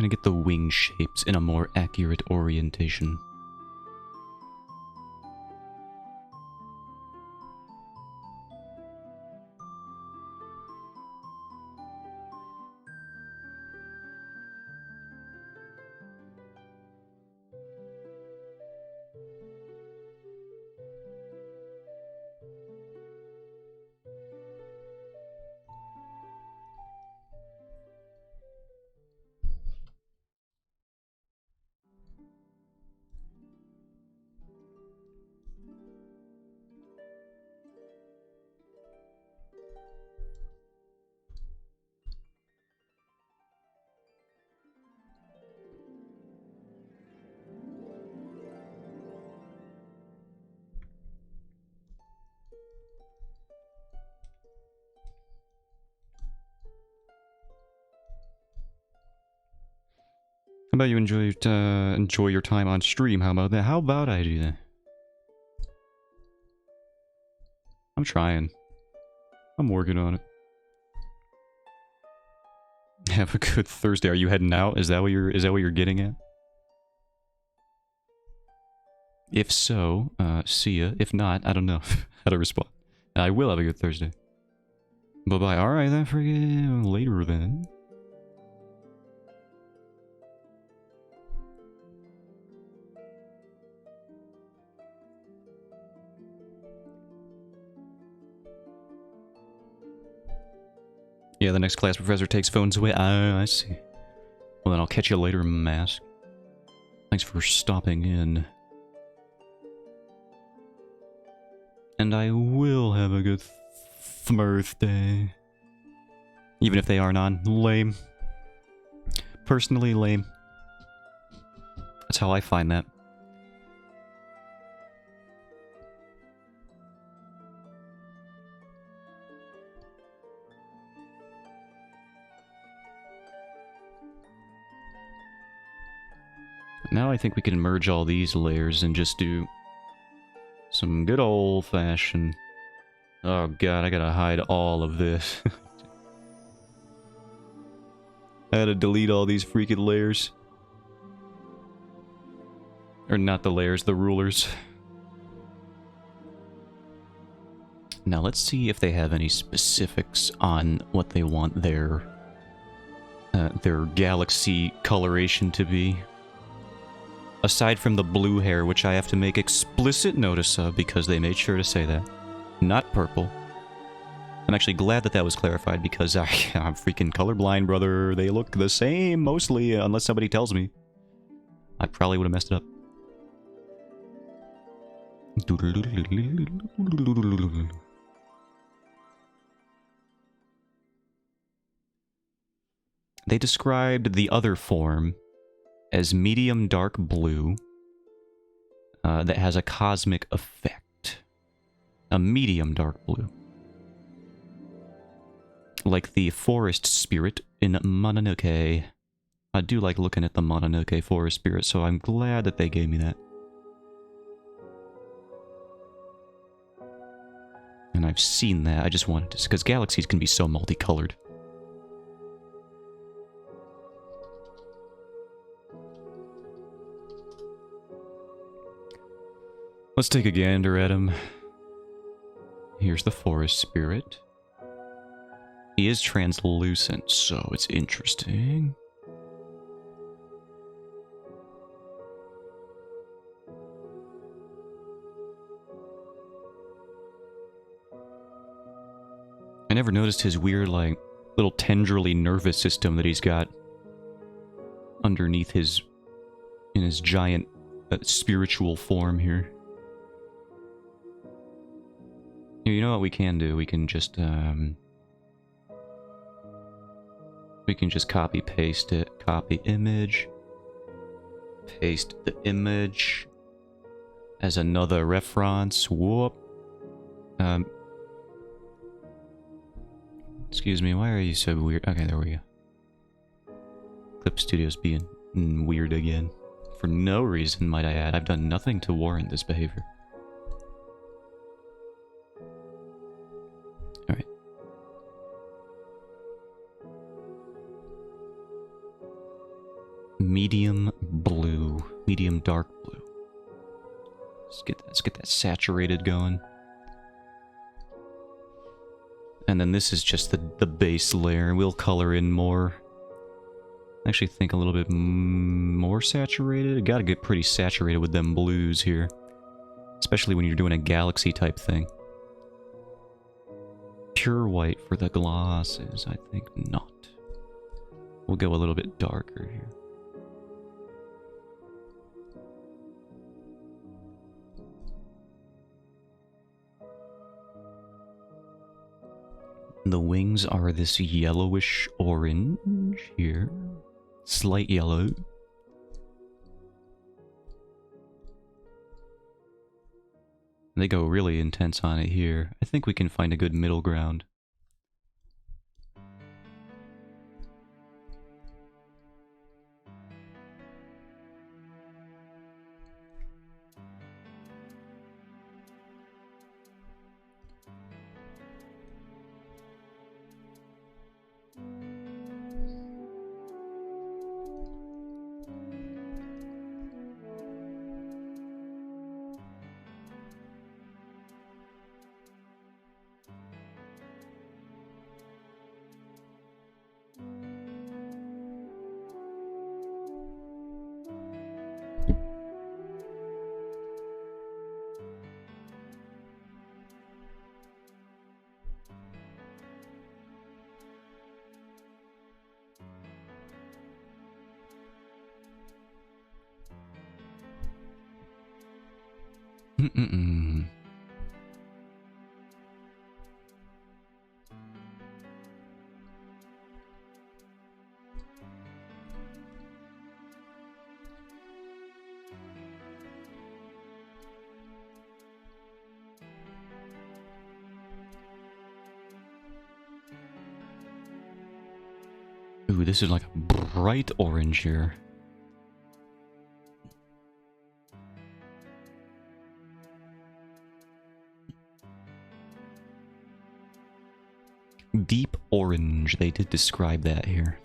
trying to get the wing shapes in a more accurate orientation. How about you enjoy your time on stream? How about that? How about I do that? I'm trying. I'm working on it. Have a good Thursday. Are you heading out? Is that what you're getting at? If so, see ya. If not, I don't know how to respond. I will have a good Thursday. Bye-bye. Alright then, forget later then. Yeah, the next class professor takes phones away. I see. Well, then I'll catch you later, Mask. Thanks for stopping in. And I will have a good birthday. Even if they are non. Lame. Personally lame. That's how I find that. Now I think we can merge all these layers and just do some good old-fashioned... Oh god, I gotta hide all of this. I had to delete all these freaking layers. Or not the layers, the rulers. Now let's see if they have any specifics on what they want their galaxy coloration to be. Aside from the blue hair, which I have to make explicit notice of because they made sure to say that. Not purple. I'm actually glad that that was clarified because I'm freaking colorblind, brother. They look the same, mostly, unless somebody tells me. I probably would have messed it up. They described the other form as medium dark blue that has a cosmic effect. A medium dark blue. Like the forest spirit in Mononoke. I do like looking at the Mononoke forest spirit, so I'm glad that they gave me that. And I've seen that, I just wanted to... Because galaxies can be so multicolored. Let's take a gander at him. Here's the forest spirit. He is translucent, so it's interesting. I never noticed his weird, like, little tendrily nervous system that he's got underneath his... in his giant spiritual form here. Here, you know what we can do? We can just copy paste it. Copy image. Paste the image as another reference. Whoop. Excuse me, why are you so weird? Okay, there we go. Clip Studio's being weird again. For no reason, might I add. I've done nothing to warrant this behavior. Alright. medium blue, medium dark blue. Let's get that saturated going. And then this is just the base layer. We'll color in more. I actually think a little bit more saturated. Gotta get pretty saturated with them blues here. Especially when you're doing a galaxy type thing. Pure white for the glosses, I think not. We'll go a little bit darker here. The wings are this yellowish orange here. Slight yellow. They go really intense on it here. I think we can find a good middle ground. Ooh, this is like a bright orange here. Deep orange, they did describe that here.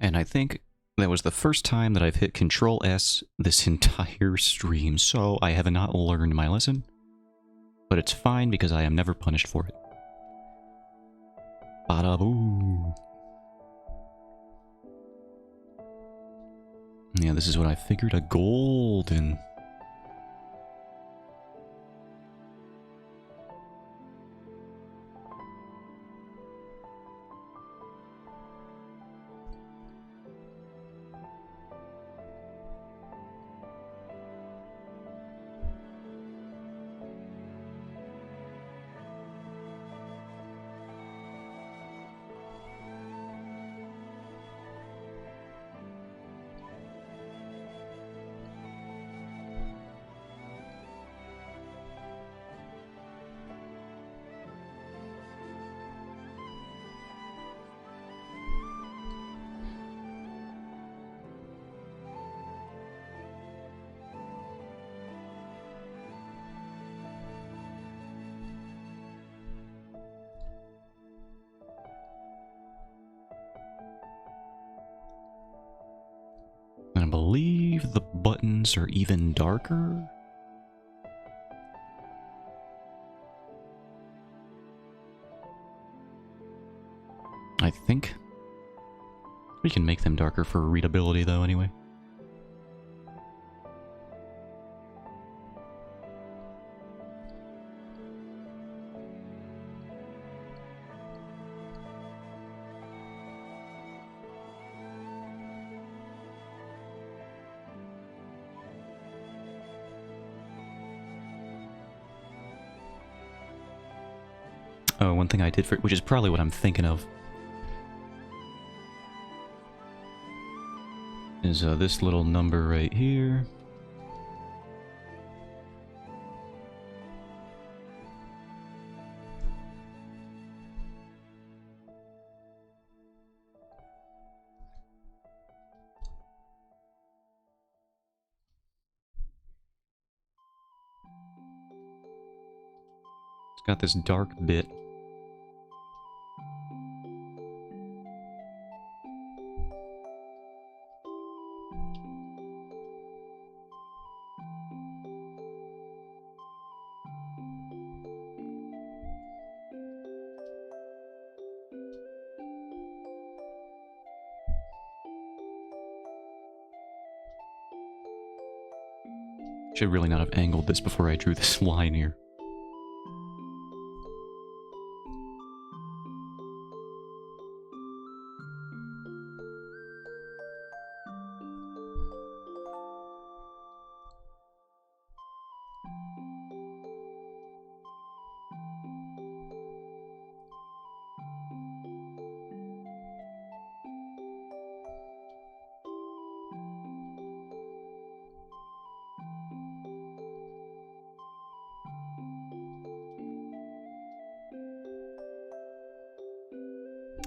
And I think that was the first time that I've hit Control S this entire stream, so I have not learned my lesson. But it's fine because I am never punished for it. Bada-boo. Yeah, this is what I figured, a golden. believe the buttons are even darker. I think. We can make them darker for readability though anyway. Oh, one thing I did for, which is probably what I'm thinking of, is this little number right here. It's got this dark bit. Should really not have angled this before I drew this line here.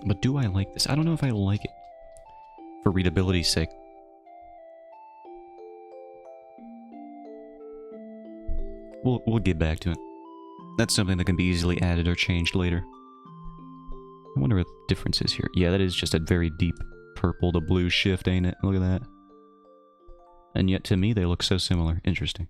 But do I like this? I don't know if I like it. For readability's sake. We'll get back to it. That's something that can be easily added or changed later. I wonder what the difference is here. Yeah, that is just a very deep purple to blue shift, ain't it? Look at that. And yet, to me, they look so similar. Interesting.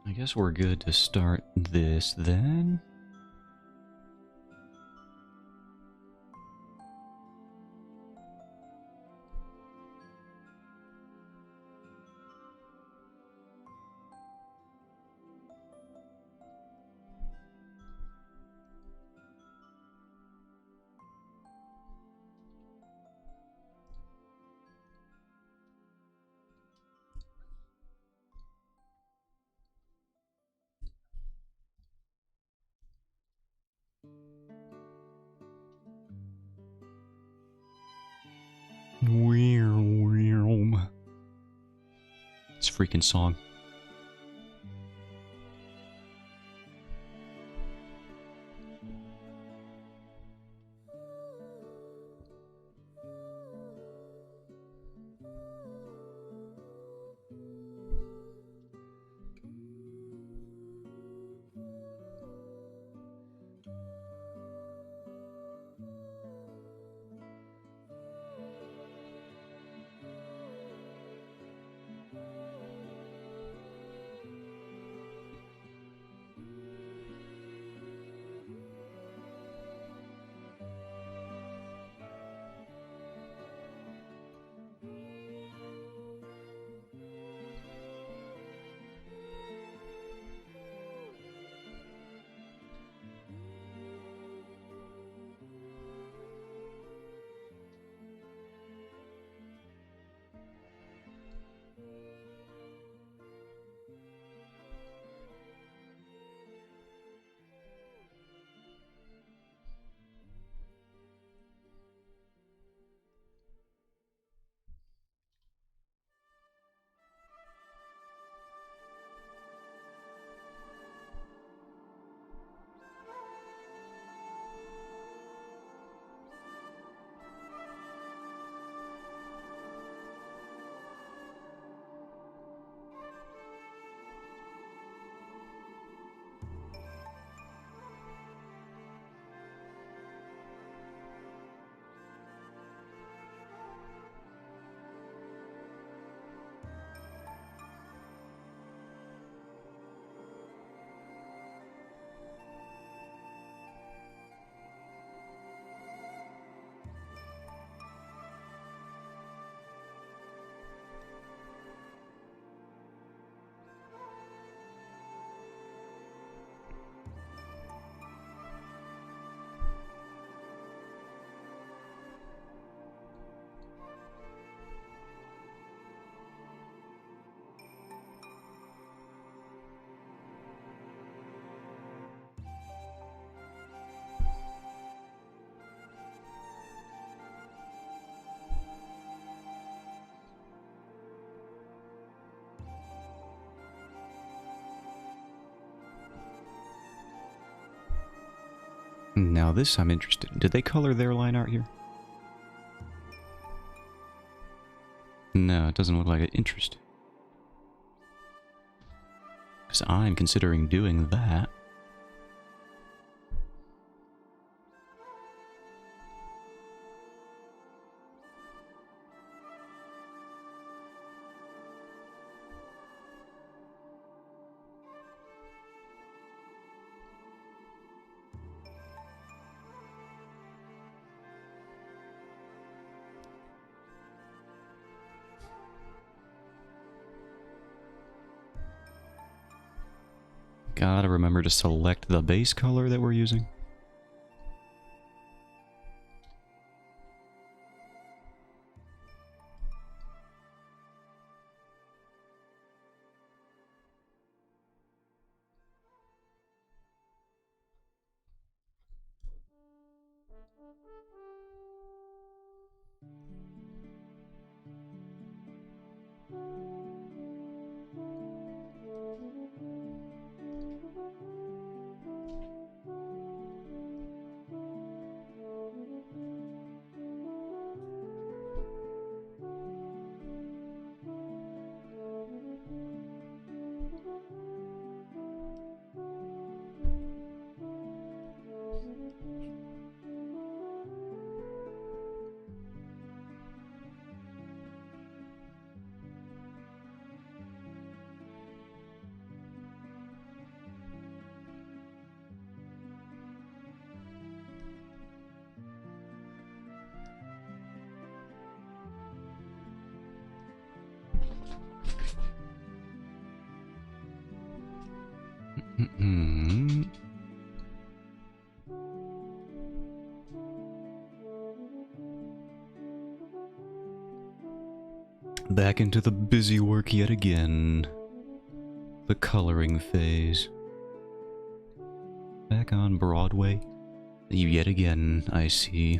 I guess we're good to start this then. It's a freaking song. Now this I'm interested in. Did they color their line art here? No, it doesn't look like it. Interesting. Because I'm considering doing that. Gotta remember to select the base color that we're using. Back into the busy work yet again. The coloring phase. Back on Broadway. Yet again, I see.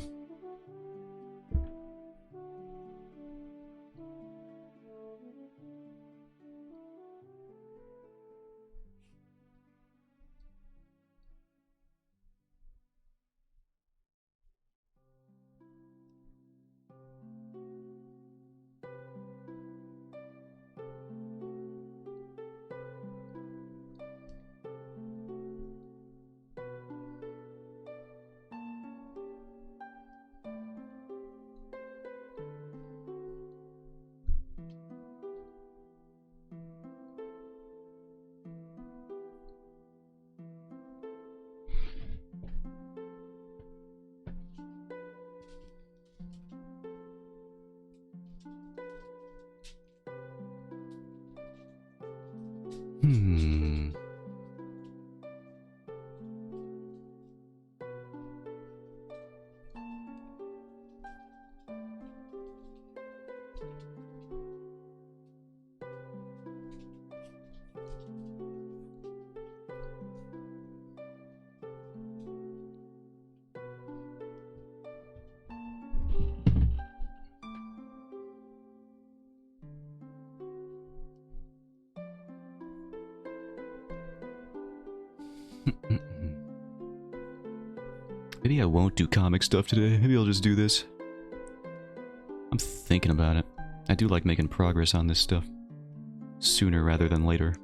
Maybe I won't do comic stuff today. Maybe I'll just do this. I'm thinking about it. I do like making progress on this stuff. Sooner rather than later.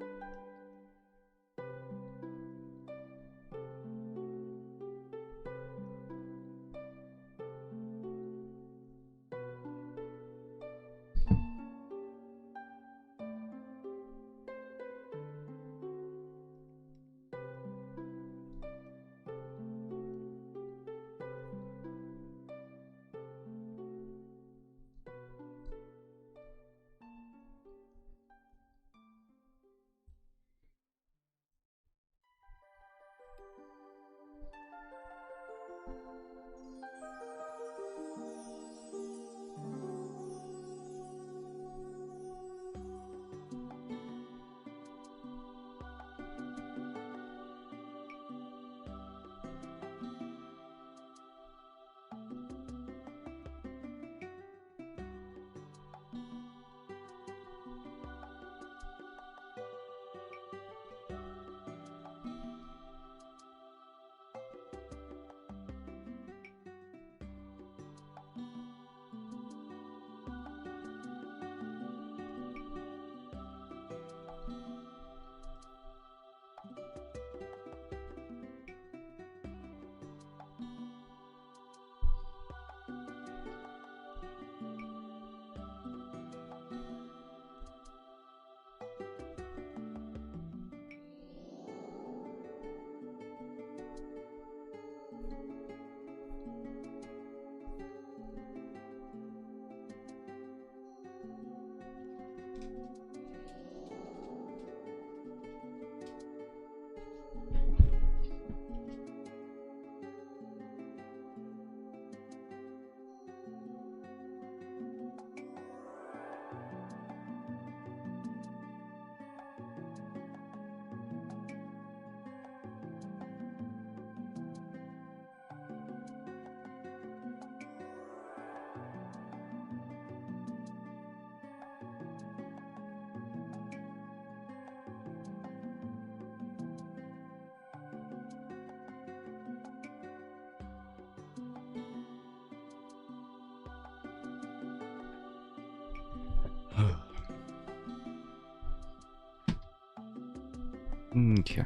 Okay.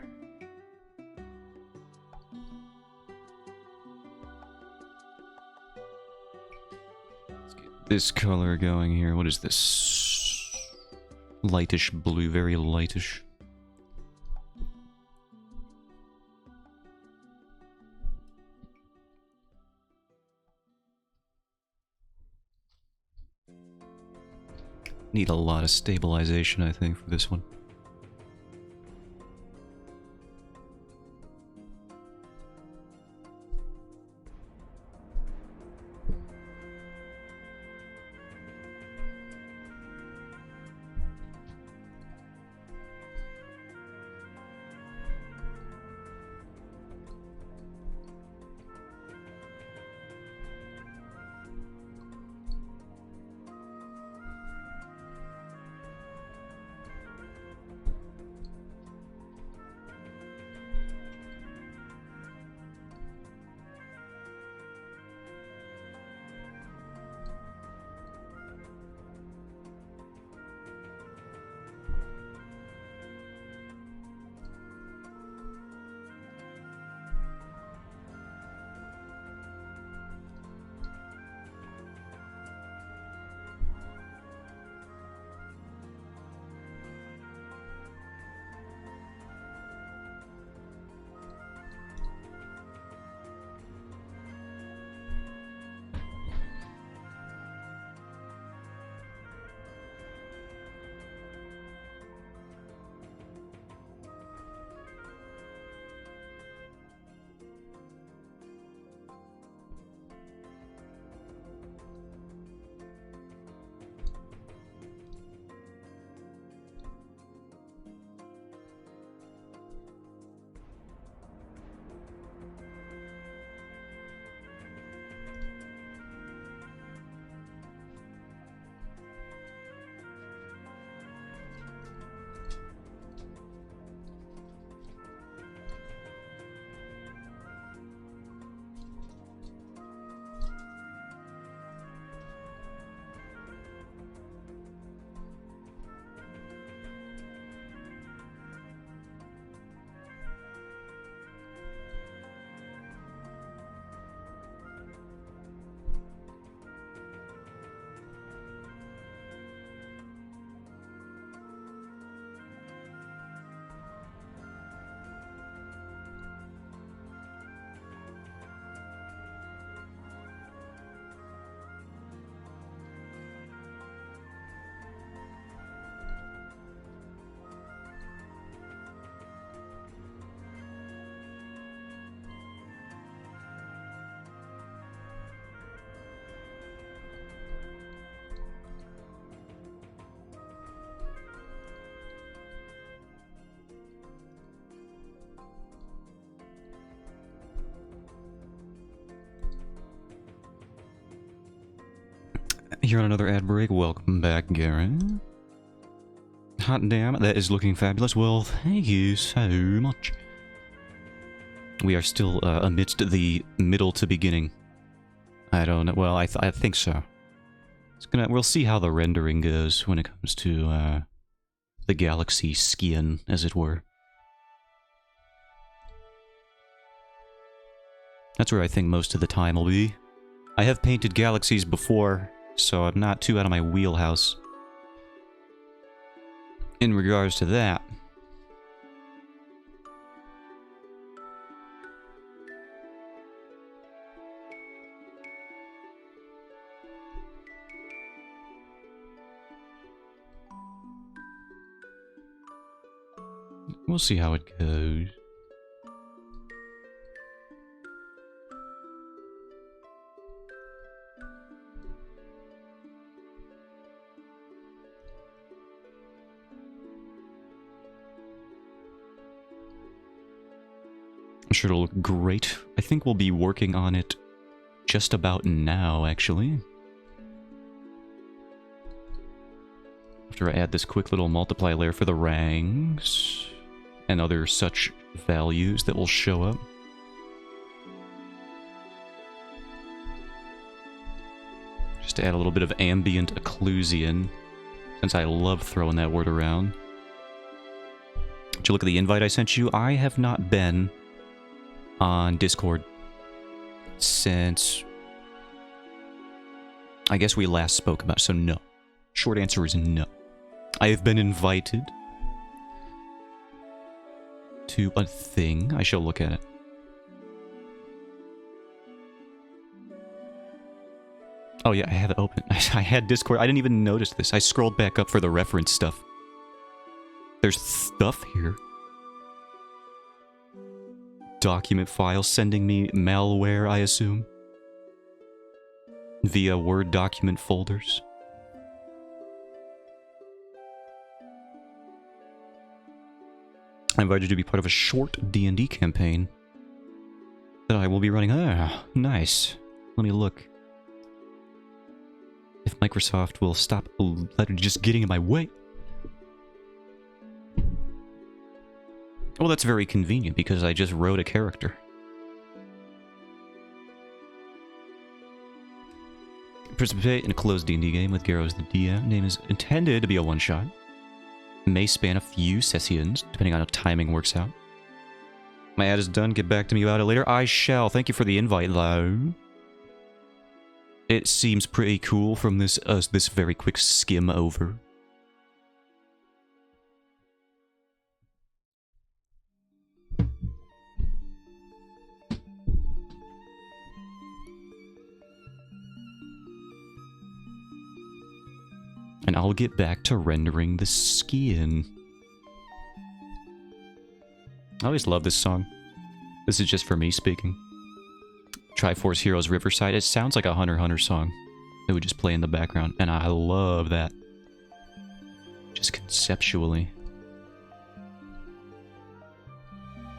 Let's get this color going here. What is this? Lightish blue, very lightish. Need a lot of stabilization, I think, for this one. Here on another ad break. Welcome back, Garen. Hot damn, that is looking fabulous. Well, thank you so much. We are still amidst the middle to beginning. I don't know. Well, I think so. We'll see how the rendering goes when it comes to the galaxy skin, as it were. That's where I think most of the time will be. I have painted galaxies before, so I'm not too out of my wheelhouse in regards to that. We'll see how it goes. I'm sure it'll look great. I think we'll be working on it just about now, actually. After I add this quick little multiply layer for the ranks and other such values that will show up. Just to add a little bit of ambient occlusion, since I love throwing that word around. Did you look at the invite I sent you? I have not been on Discord since I guess we last spoke about it, so no. Short answer is no. I have been invited to a thing. I shall look at it. Oh yeah, I have it open. I had Discord. I didn't even notice this. I scrolled back up for the reference stuff. There's stuff here. Document file sending me malware, I assume. Via Word document folders. I invited you to be part of a short D&D campaign that I will be running. Ah, nice. Let me look. If Microsoft will stop just getting in my way. Well, that's very convenient because I just wrote a character. Participate in a closed D&D game with Garrow as the DM. Name is intended to be a one-shot. May span a few sessions, depending on how timing works out. My ad is done. Get back to me about it later. I shall. Thank you for the invite, though. It seems pretty cool from this this very quick skim over. And I'll get back to rendering the skin. I always love this song. This is just for me speaking. Triforce Heroes Riverside. It sounds like a Hunter x Hunter song. It would just play in the background. And I love that. Just conceptually.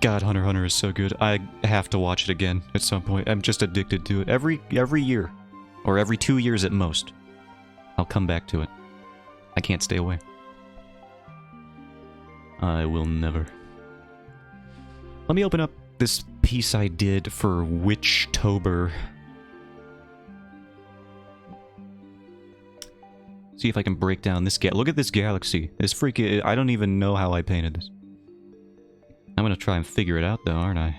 God, Hunter x Hunter is so good. I have to watch it again at some point. I'm just addicted to it. Every year. Or every 2 years at most. I'll come back to it. I can't stay away. I will never. Let me open up this piece I did for Witchtober. See if I can break down this look at this galaxy. This freaking... I don't even know how I painted this. I'm gonna try and figure it out though, aren't I?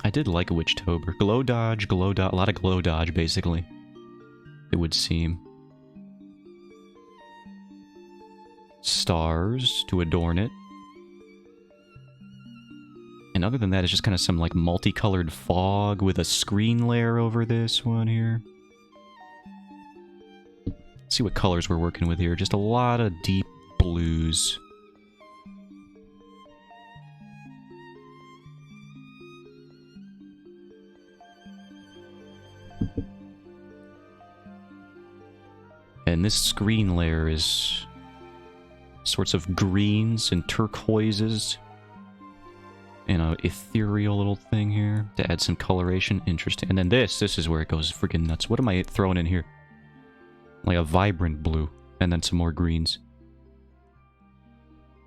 I did like Witchtober. Glow dodge, a lot of glow dodge basically. It would seem. Stars to adorn it. And other than that, it's just kind of some like multicolored fog with a screen layer over this one here. Let's see what colors we're working with here. Just a lot of deep blues. And this screen layer is sorts of greens and turquoises. And an ethereal little thing here to add some coloration. Interesting. And then this is where it goes freaking nuts. What am I throwing in here? Like a vibrant blue. And then some more greens.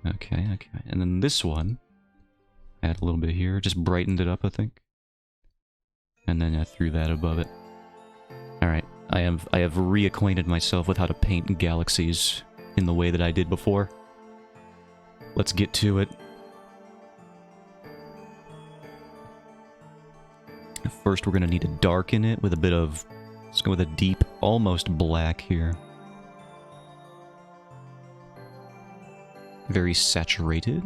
Okay. And then this one. Add a little bit here. Just brightened it up, I think. And then I threw that above it. Alright. I have reacquainted myself with how to paint galaxies in the way that I did before. Let's get to it. First, we're going to need to darken it with a bit of... Let's go with a deep, almost black here. Very saturated.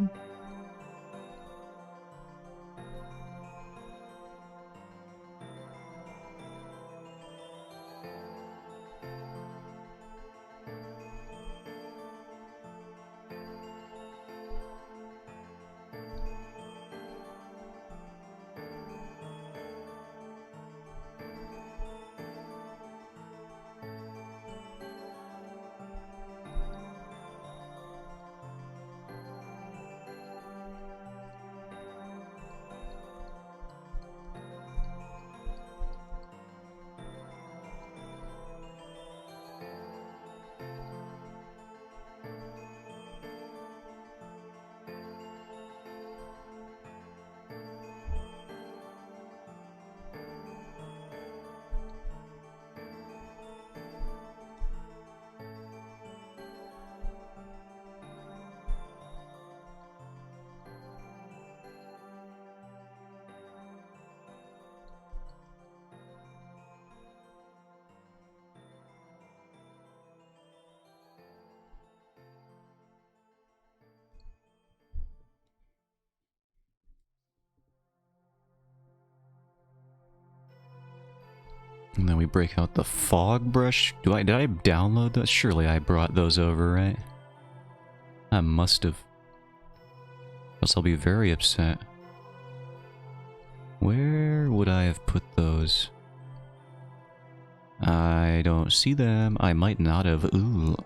And then we break out the fog brush. Did I download those? Surely I brought those over, right? I must have. Else I'll be very upset. Where would I have put those? I don't see them. I might not have. Ooh.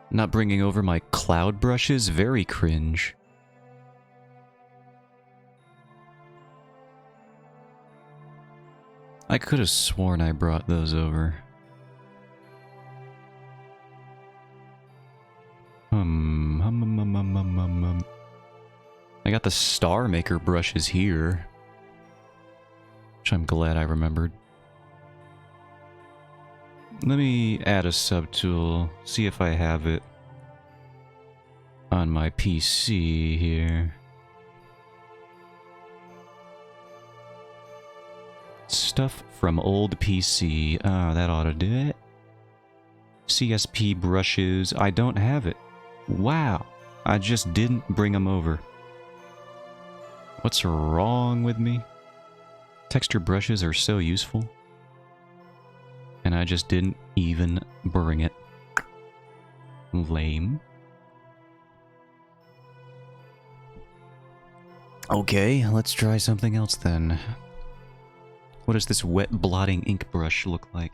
Not bringing over my cloud brushes? Very cringe. I could have sworn I brought those over. I got the Star Maker brushes here, which I'm glad I remembered. Let me add a subtool, see if I have it on my PC here. Stuff from old PC. Ah, that ought to do it. CSP brushes. I don't have it. Wow. I just didn't bring them over. What's wrong with me? Texture brushes are so useful. And I just didn't even bring it. Lame. Okay, let's try something else then. What does this wet blotting ink brush look like?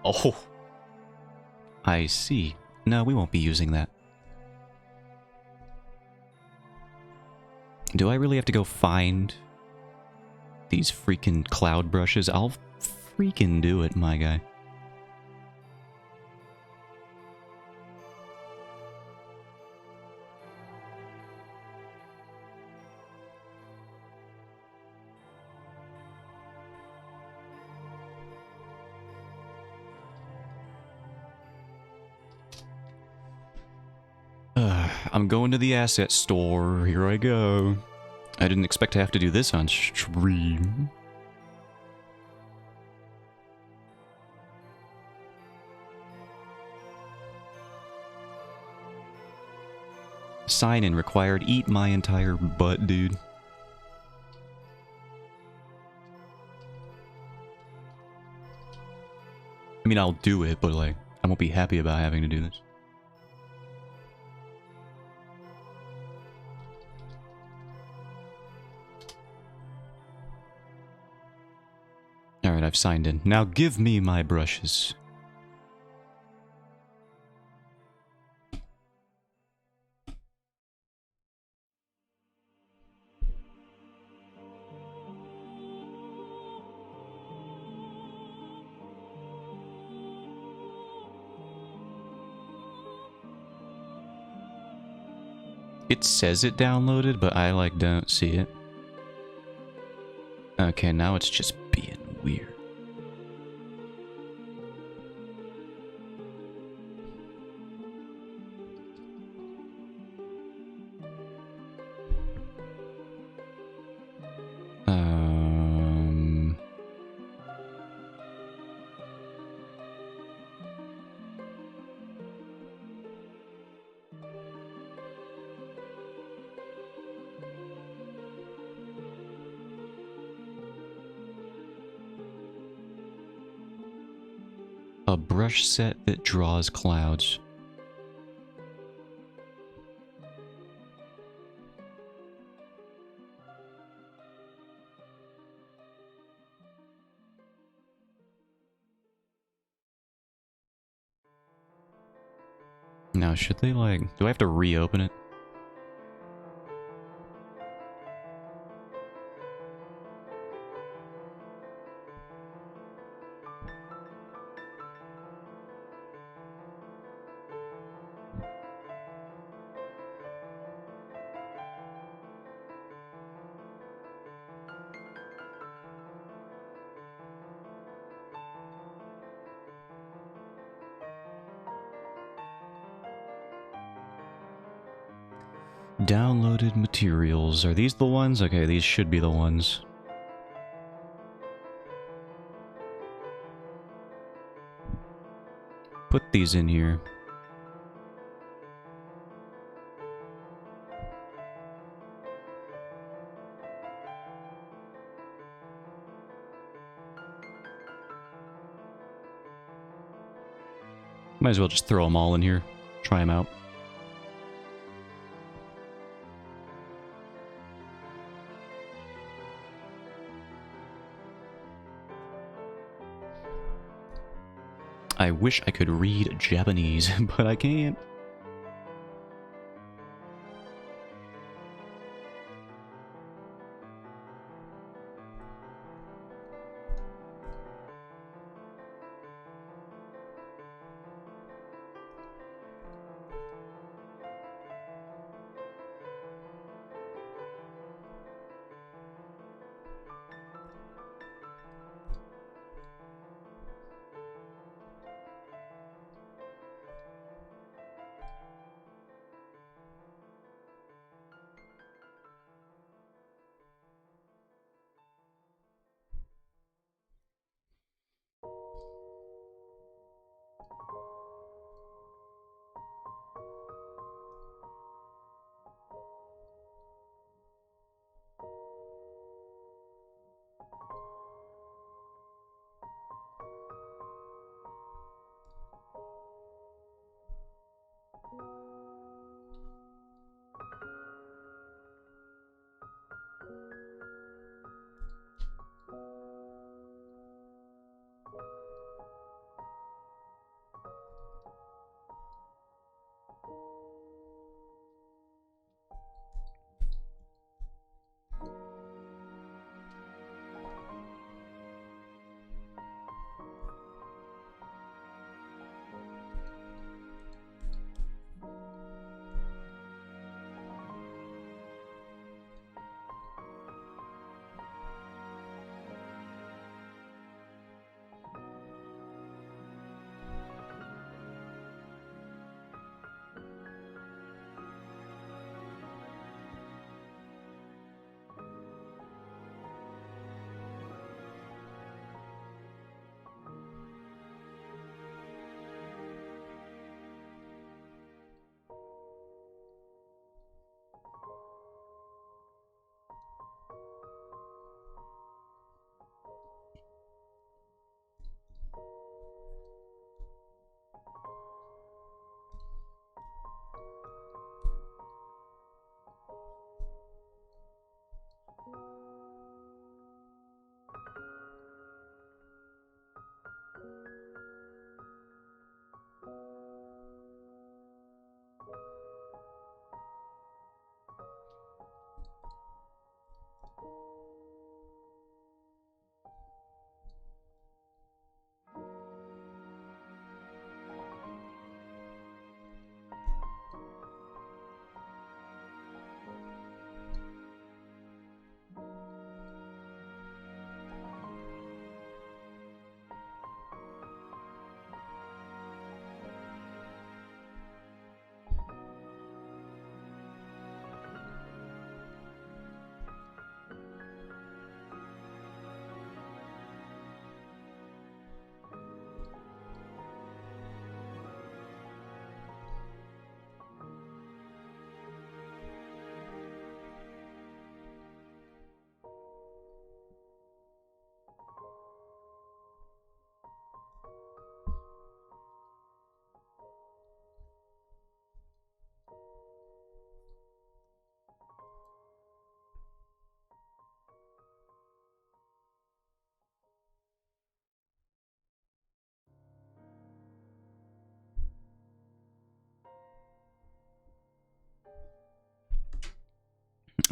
Oh! I see. No, we won't be using that. Do I really have to go find these freaking cloud brushes? I'll freaking do it, my guy. I'm going to the asset store. Here I go. I didn't expect to have to do this on stream. Sign in required. Eat my entire butt, dude. I mean, I'll do it, but like, I won't be happy about having to do this. Alright, I've signed in. Now give me my brushes. It says it downloaded, but I like don't see it. Okay, now it's just being weird. A brush set that draws clouds. Now, should they like... Do I have to reopen it? Downloaded materials. Are these the ones? Okay, these should be the ones. Put these in here. Might as well just throw them all in here. Try them out. I wish I could read Japanese, but I can't.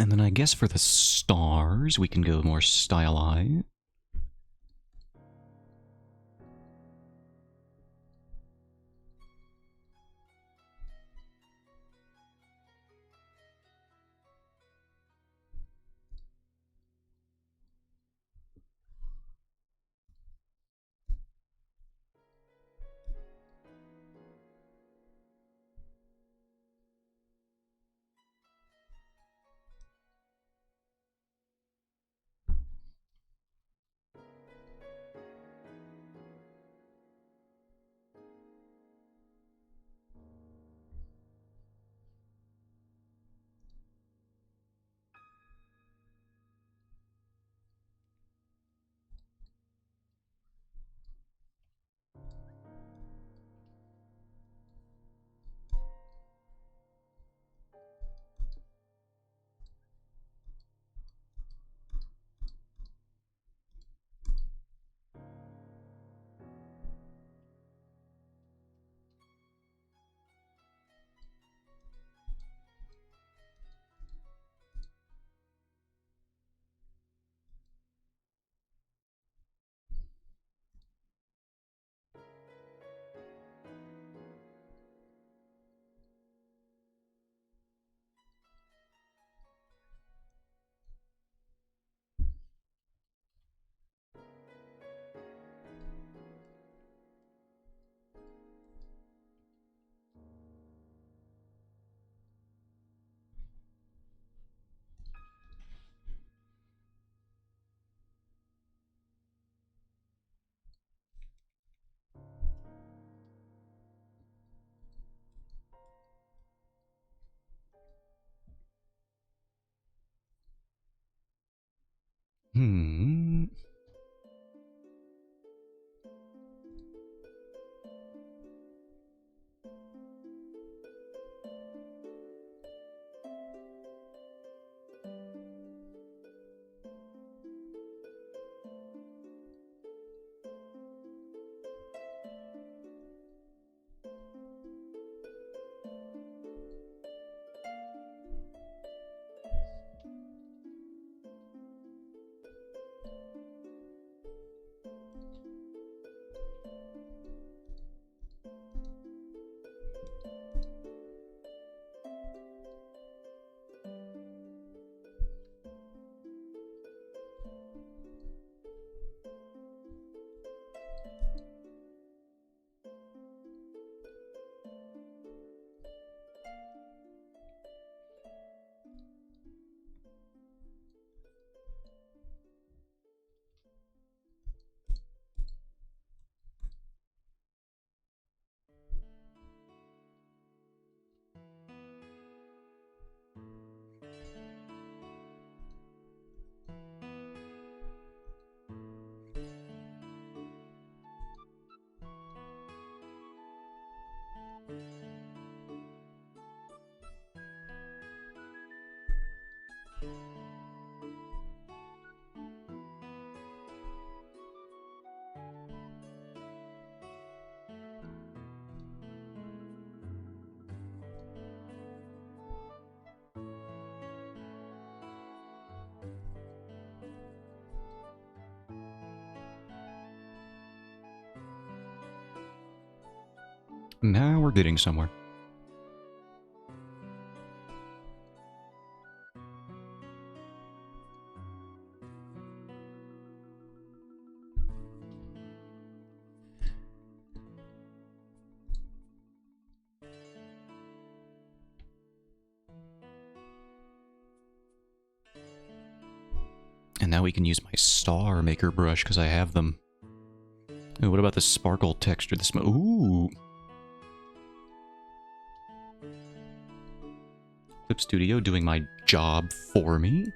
And then I guess for the stars, we can go more stylized. Hmm. Now we're getting somewhere. And now we can use my Star Maker brush because I have them. Ooh, what about the sparkle texture? Ooh. Clip Studio doing my job for me.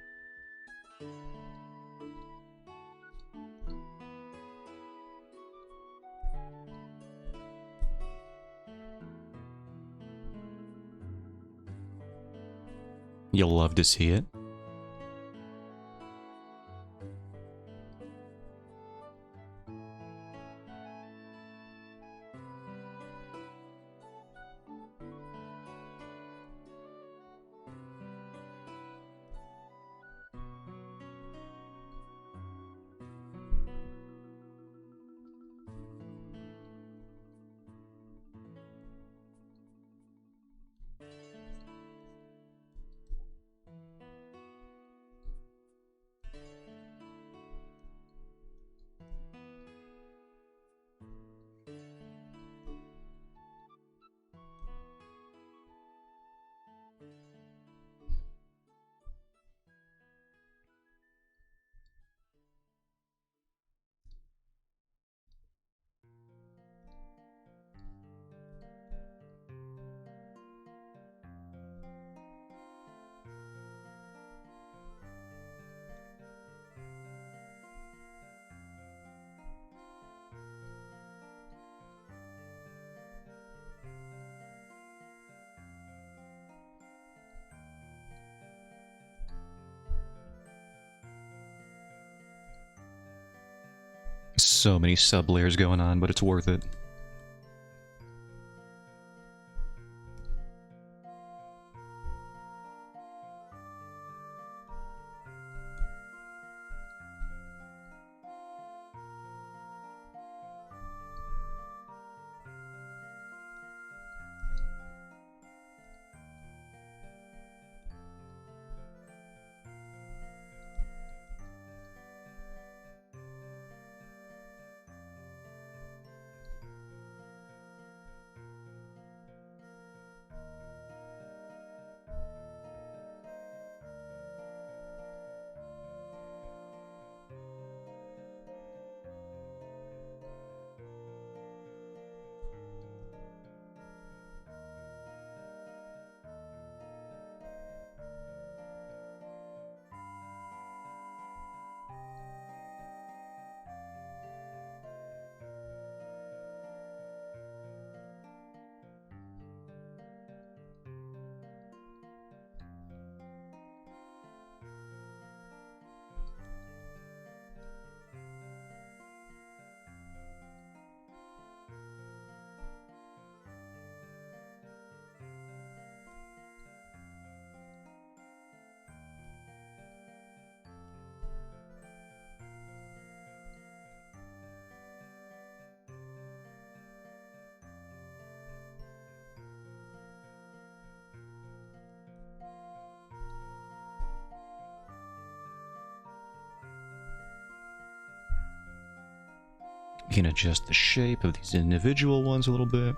You'll love to see it. So many sub layers going on, but it's worth it. We can adjust the shape of these individual ones a little bit.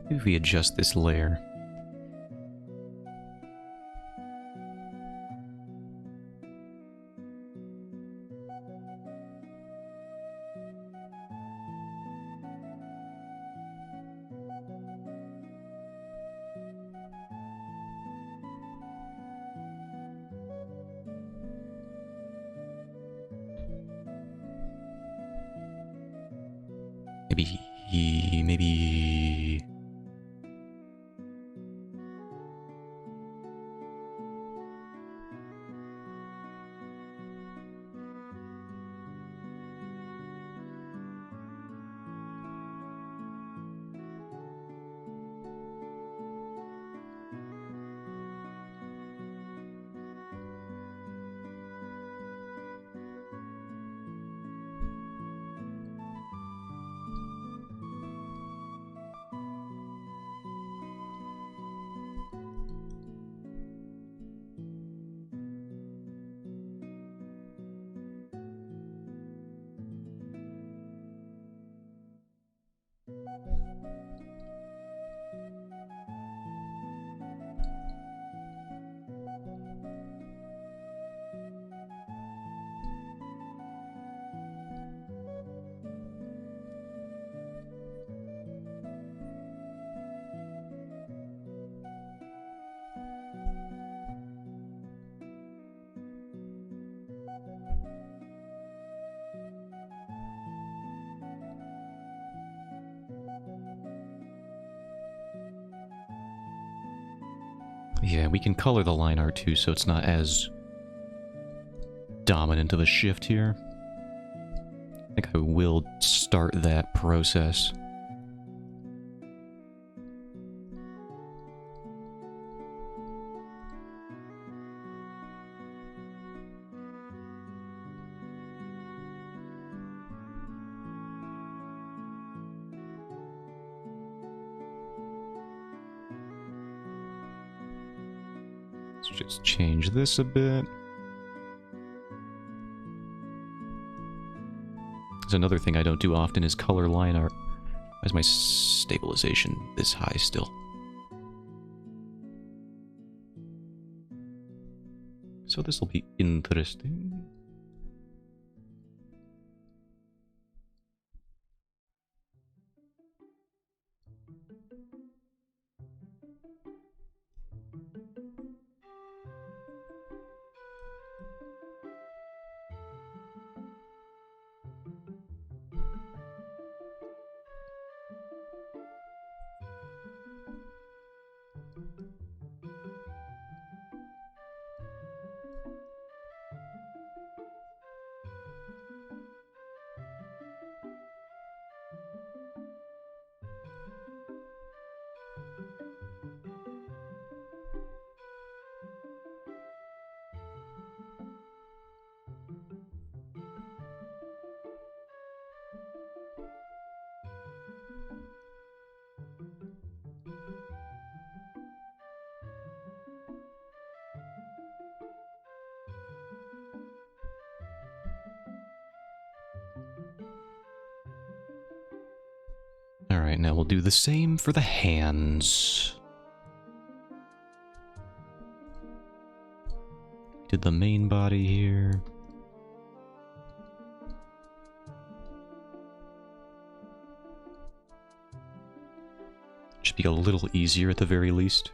Maybe if we adjust this layer. Maybe... Yeah, we can color the line art too, so it's not as dominant of a shift here. I think I will start that process. Let's just change this a bit. There's another thing I don't do often is color line art. Why is my stabilization this high still? So this will be interesting. Alright, now we'll do the same for the hands. Did the main body here. Should be a little easier at the very least.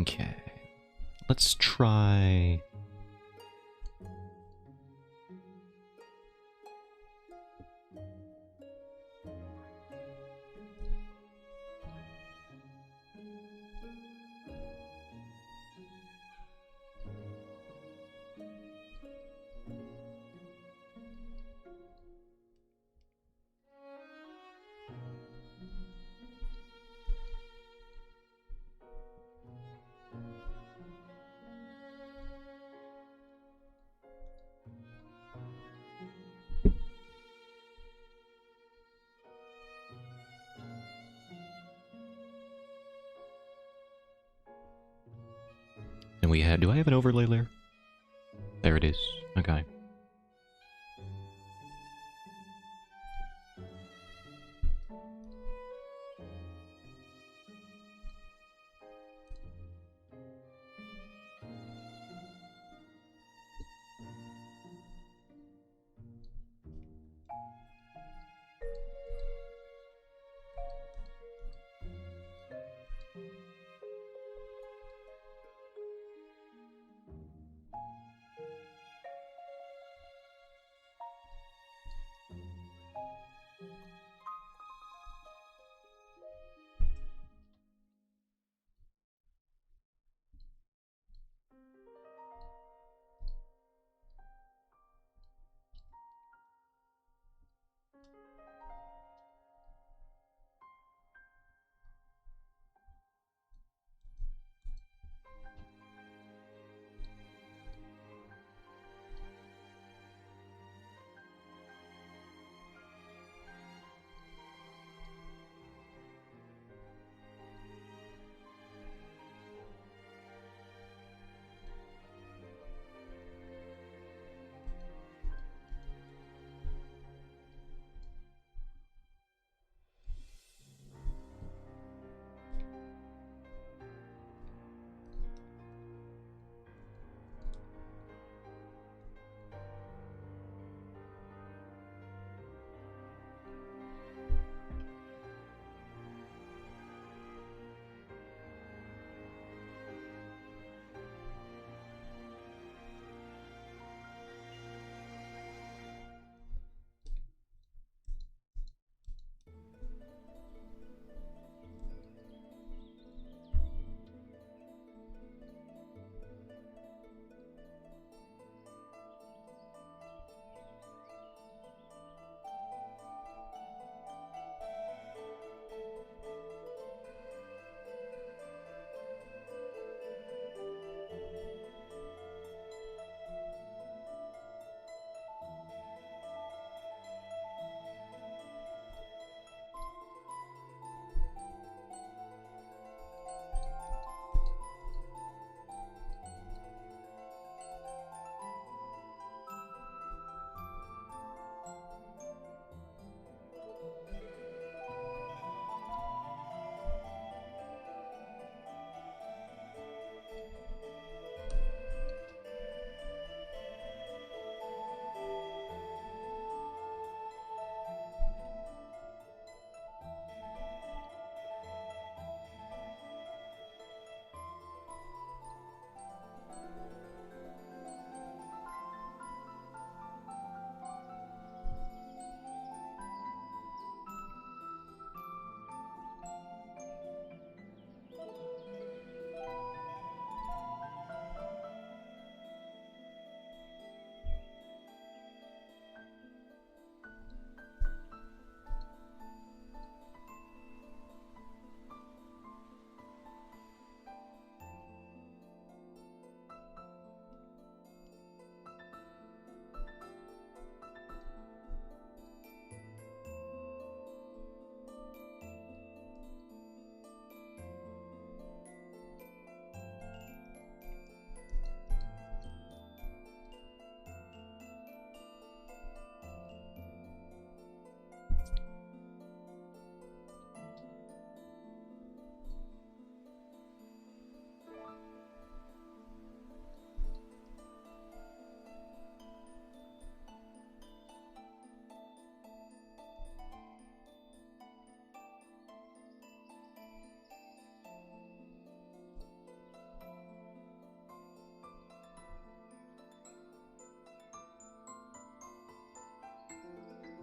Okay. Let's try... And we had... Do I have an overlay layer? There it is. Okay.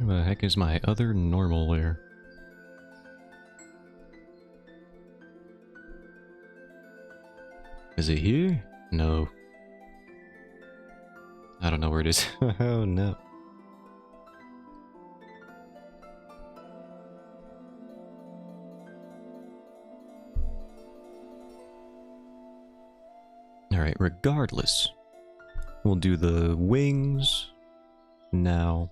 Where the heck is my other normal layer? Is it here? No. I don't know where it is. Oh no. Alright, regardless. We'll do the wings now.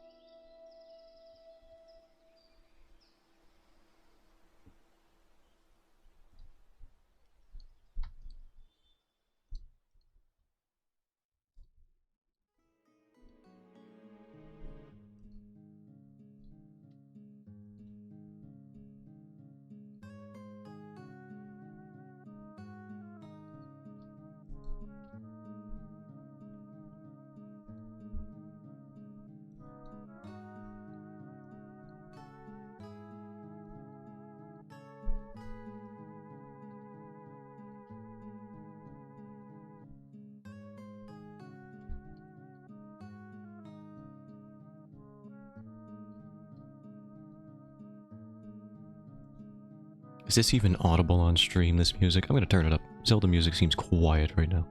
Is this even audible on stream, this music? I'm gonna turn it up. Zelda music seems quiet right now.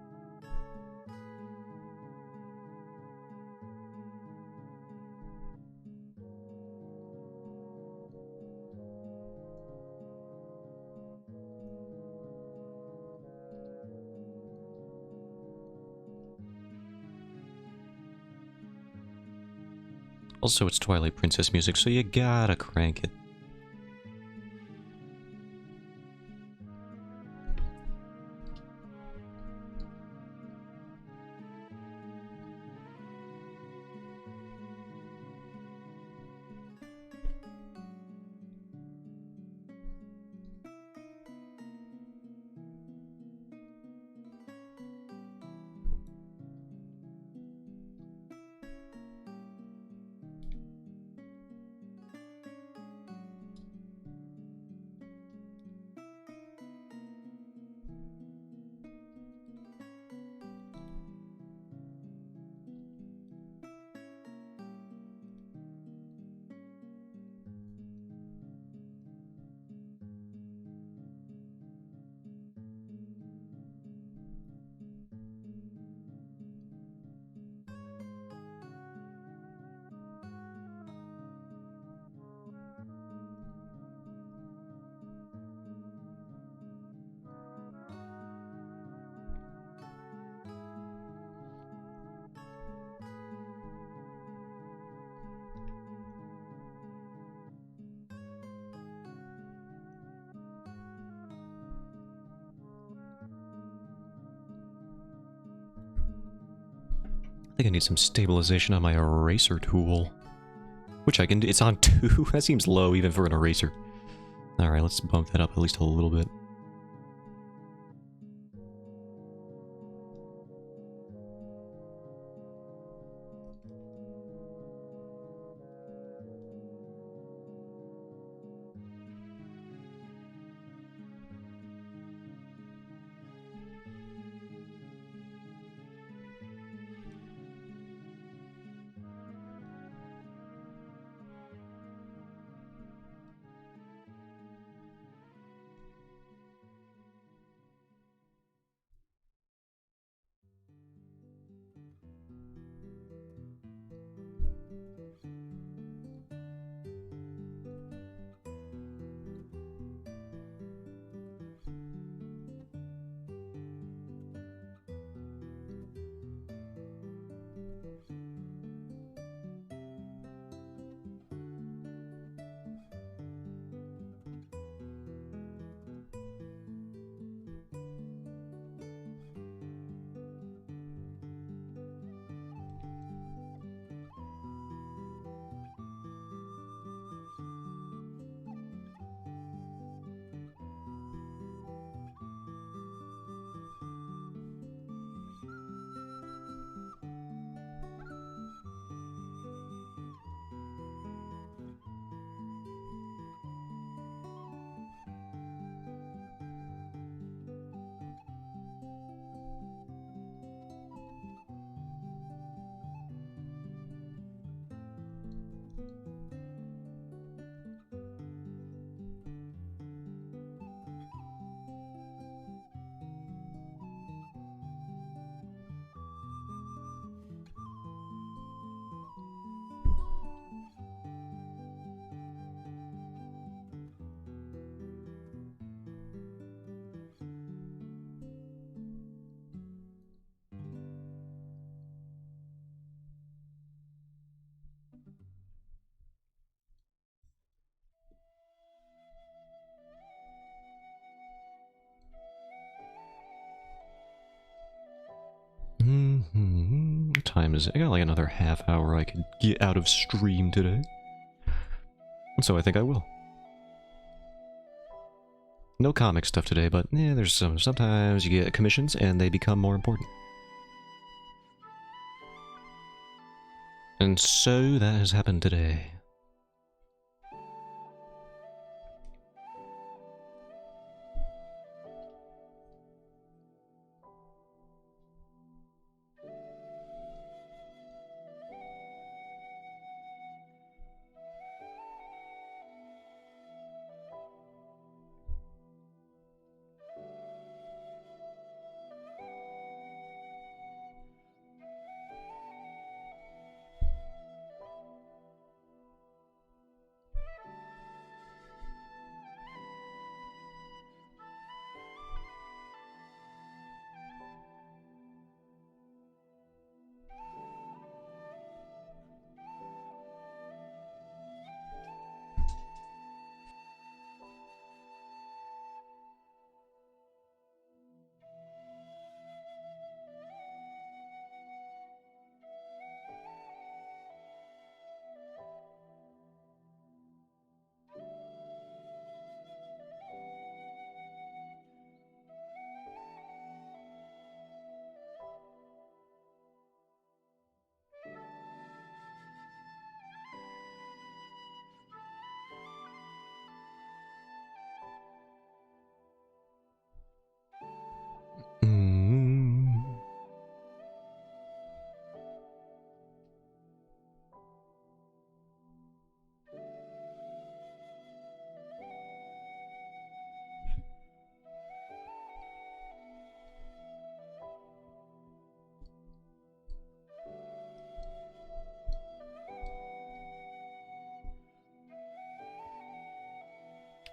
Also, it's Twilight Princess music, so you gotta crank it. I think I need some stabilization on my eraser tool. Which I can do. It's on 2. That seems low even for an eraser. Alright, let's bump that up at least a little bit. time is it? I got like another half hour I could get out of stream today. And so I think I will. No comic stuff today, but yeah, there's sometimes you get commissions and they become more important. And so that has happened today.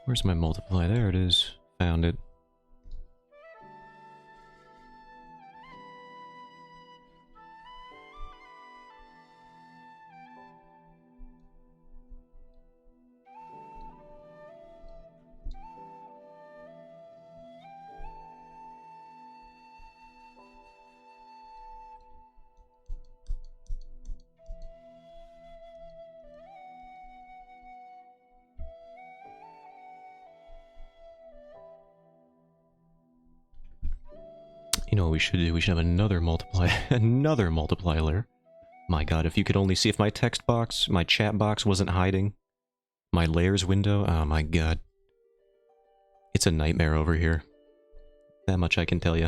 Where's my multiply? There it is. Found it. You know what we should do? We should have another multiply, another multiplier. My god, if you could only see if my text box, my chat box wasn't hiding. My layers window, oh my god. It's a nightmare over here. That much I can tell you.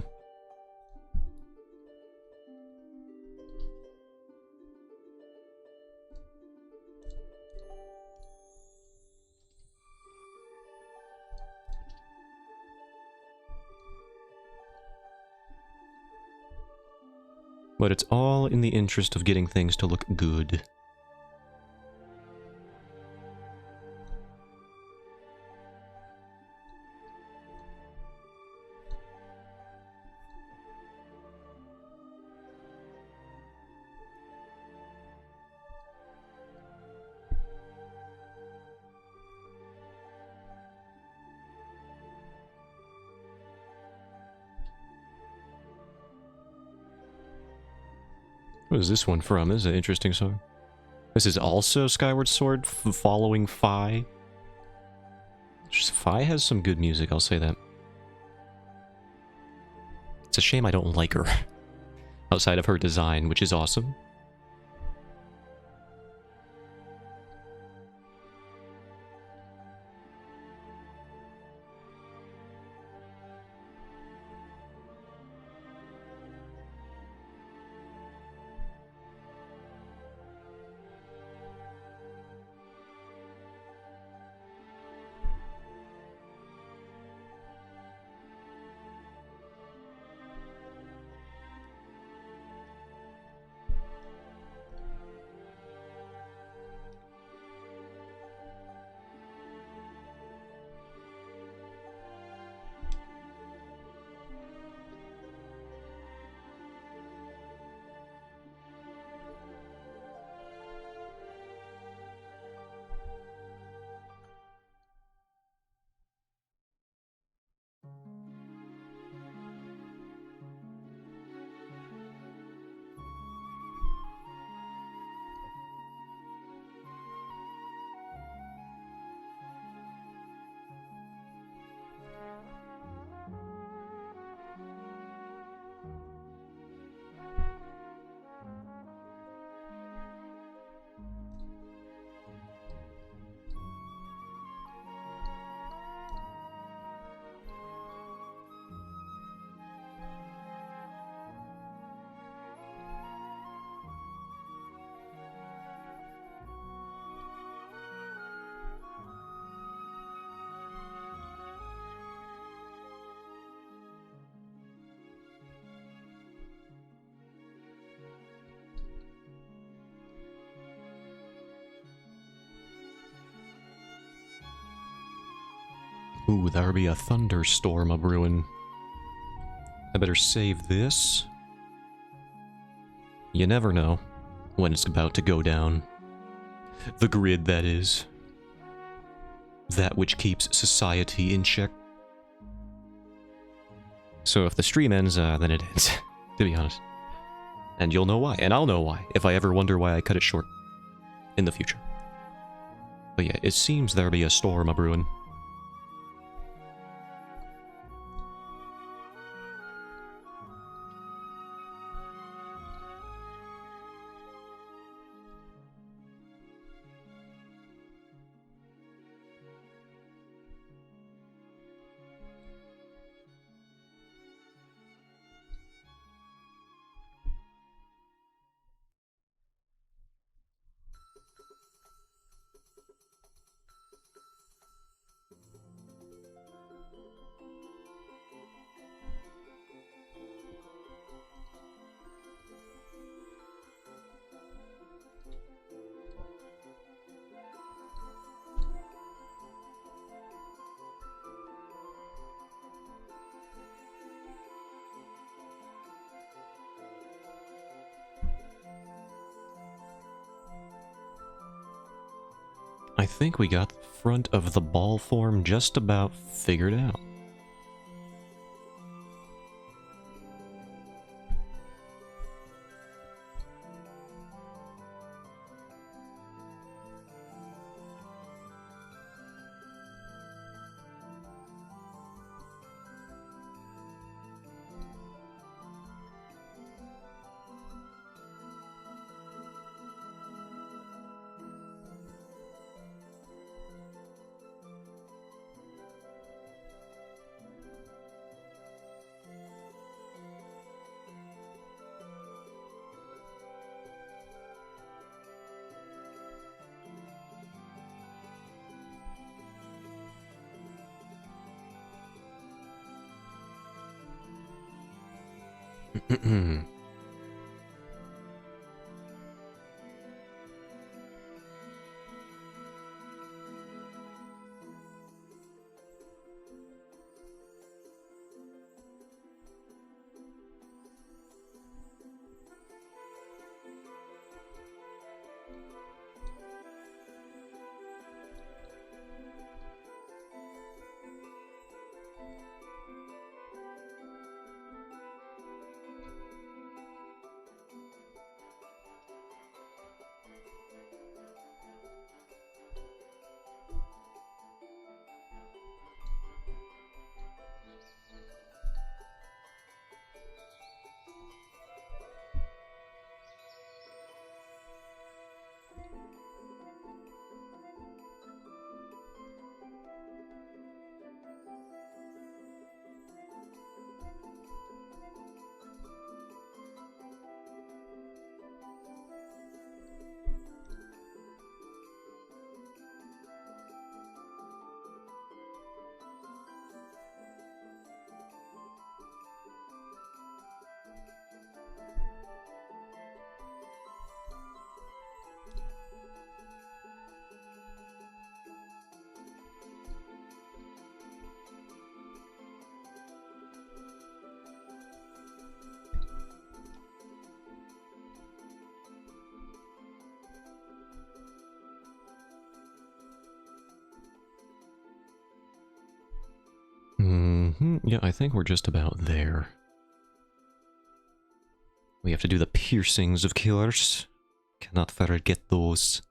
But it's all in the interest of getting things to look good. What is this one from? This is an interesting song. This is also Skyward Sword following Fi. Fi has some good music, I'll say that. It's a shame I don't like her. Outside of her design, which is awesome. Ooh, there'll be a thunderstorm a brewing. I better save this. You never know when it's about to go down. The grid, that is. That which keeps society in check. So if the stream ends, then it ends, to be honest. And you'll know why, and I'll know why, if I ever wonder why I cut it short in the future. But yeah, it seems there'll be a storm a brewing. I think we got the front of the ball form just about figured out. Yeah, I think we're just about there. We have to do the piercings, of course. Cannot forget those.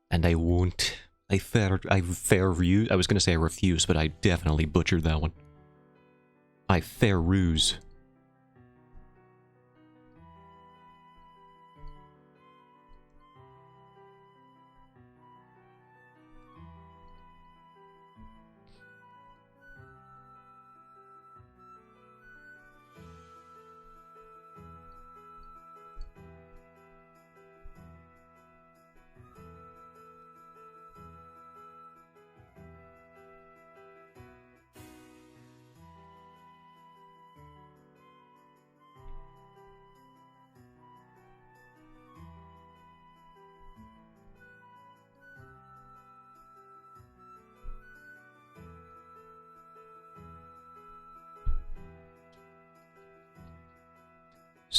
And I won't. I was gonna say I refuse, but I definitely butchered that one. I fair ruse.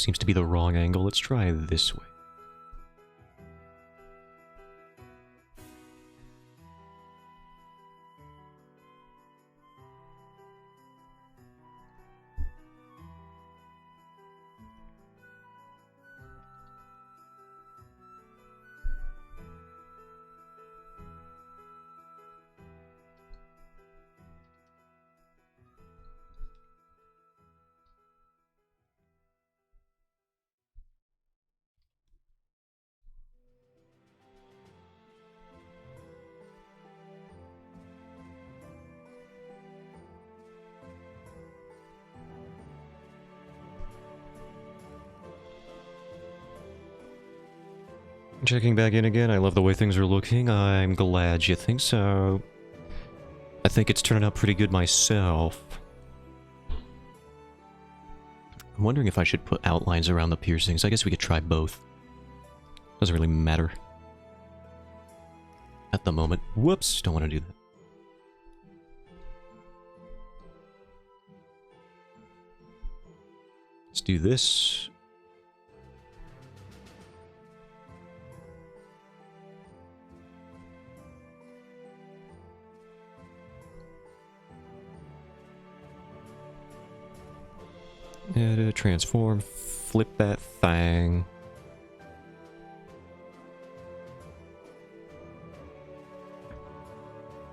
seems to be the wrong angle. Let's try this way. Checking back in again, I love the way things are looking. I'm glad you think so. I think it's turning out pretty good myself. I'm wondering if I should put outlines around the piercings. I guess we could try both. Doesn't really matter. At the moment. Whoops, don't want to do that. Let's do this. Edit, transform, flip that thing.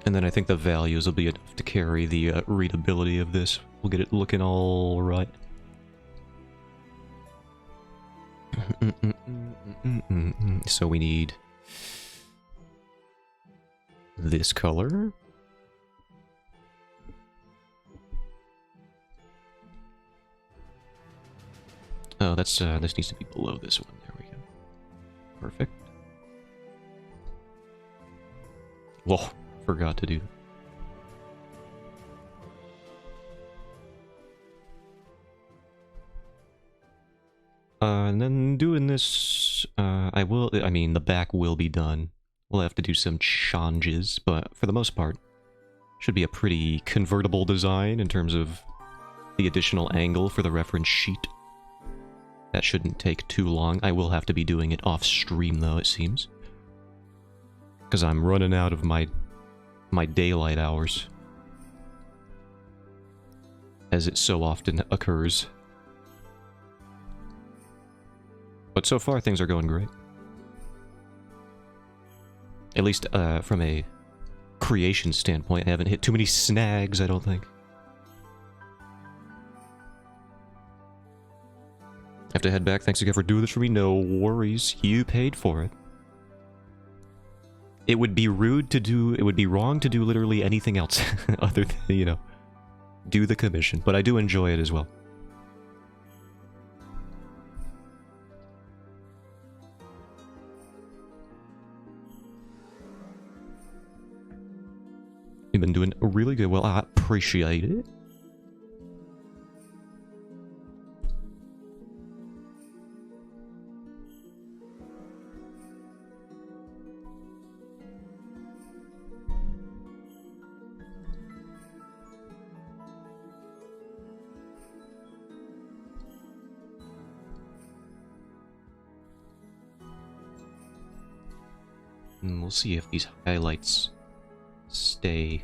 And then I think the values will be enough to carry the readability of this. We'll get it looking all right. So we need this color. Oh, that's this needs to be below this one. There we go. Perfect. Whoa, forgot to do that. And then doing this, I mean, the back will be done. We'll have to do some changes, but for the most part, should be a pretty convertible design in terms of the additional angle for the reference sheet. That shouldn't take too long. I will have to be doing it off stream though, it seems. Because I'm running out of my daylight hours. As it so often occurs. But so far things are going great. At least from a creation standpoint, I haven't hit too many snags, I don't think. Have to head back. Thanks again for doing this for me. No worries. You paid for it. It would be rude to do... It would be wrong to do literally anything else other than, you know, do the commission. But I do enjoy it as well. You've been doing really good. Well, I appreciate it. And we'll see if these highlights stay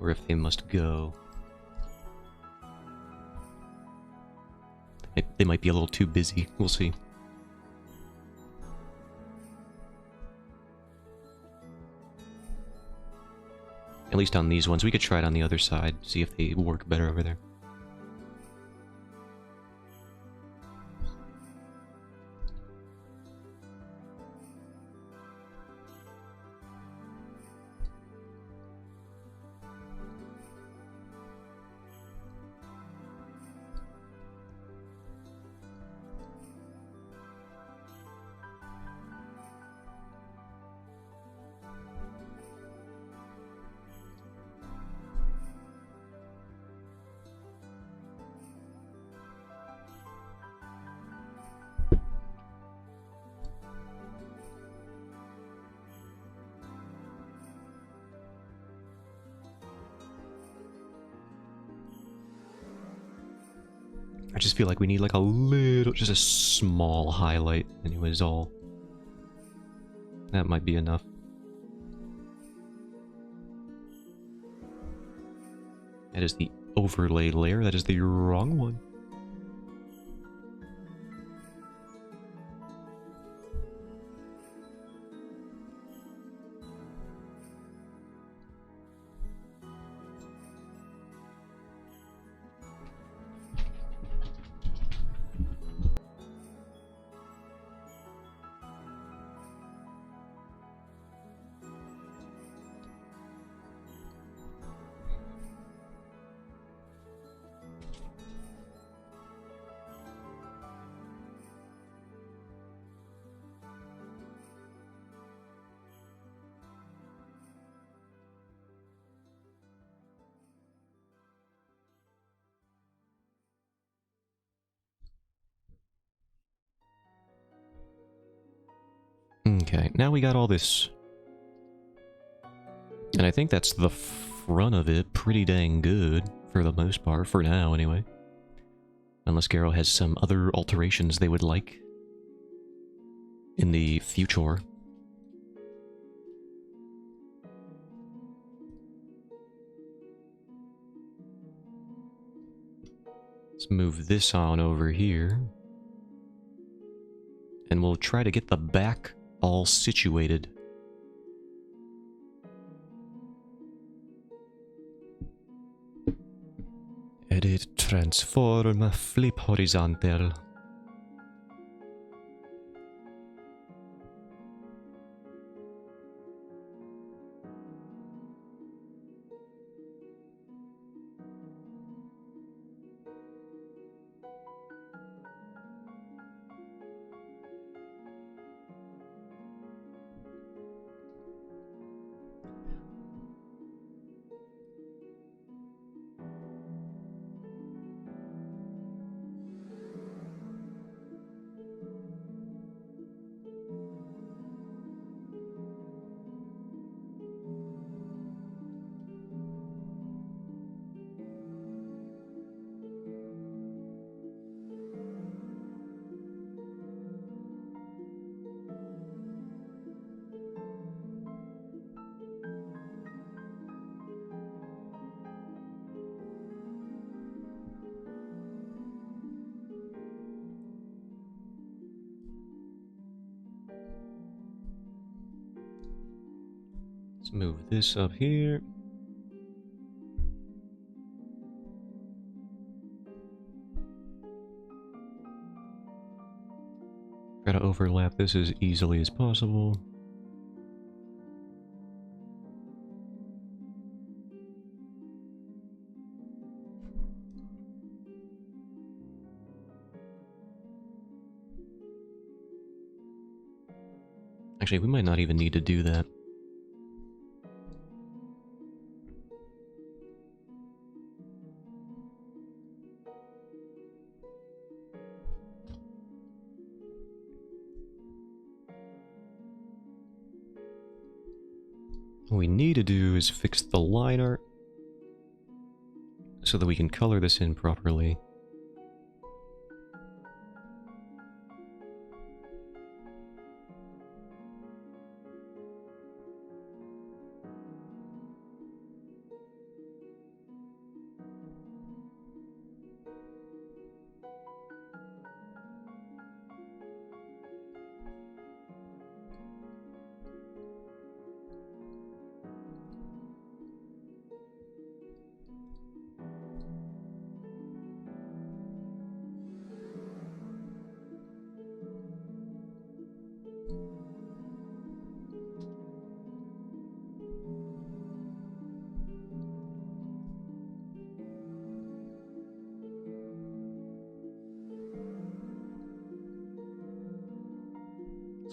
or if they must go. They might be a little too busy. We'll see. At least on these ones. We could try it on the other side, see if they work better over there. just feel like we need like a little, just a small highlight. Anyways, all. That might be enough. That is the overlay layer. That is the wrong one. Okay, now we got all this. And I think that's the front of it pretty dang good, for the most part, for now anyway. Unless Garo has some other alterations they would like in the future. Let's move this on over here. And we'll try to get the back all situated. Edit, transform, flip horizontal. Let's move this up here. Try to overlap this as easily as possible. Actually, we might not even need to do that. What we need to do is fix the line art so that we can color this in properly.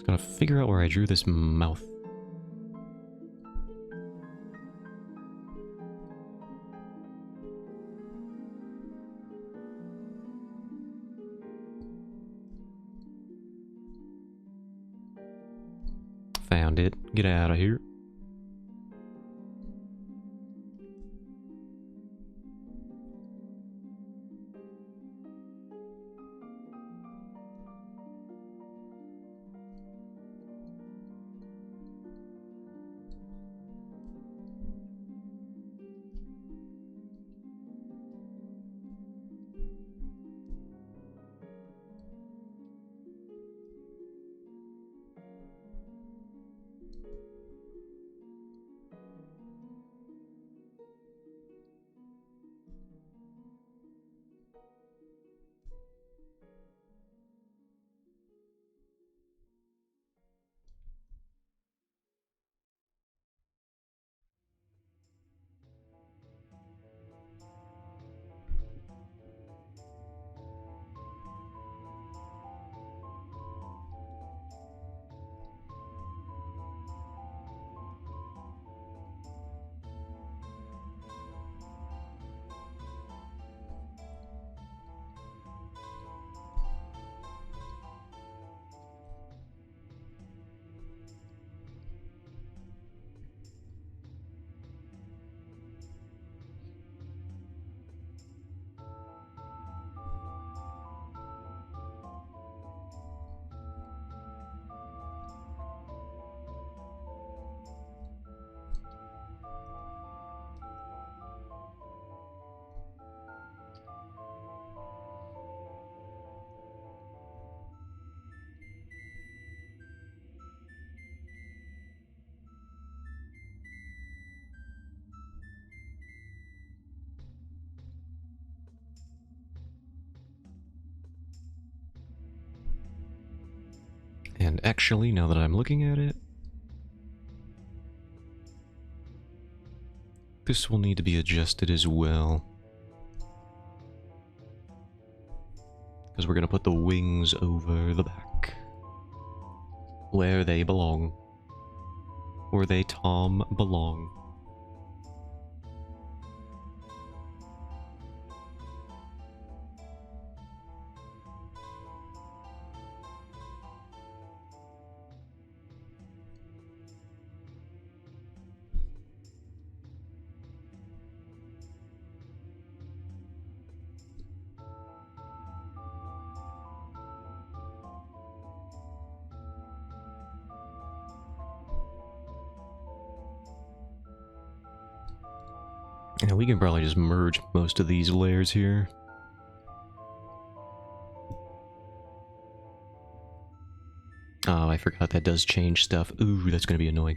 Just gotta figure out where I drew this mouth. Found it. Get out of here. And actually, now that I'm looking at it, this will need to be adjusted as well. Because we're going to put the wings over the back. Where they belong. Where they, Tom, belong. Yeah, we can probably just merge most of these layers here. Oh, I forgot that does change stuff. Ooh, that's gonna be annoying.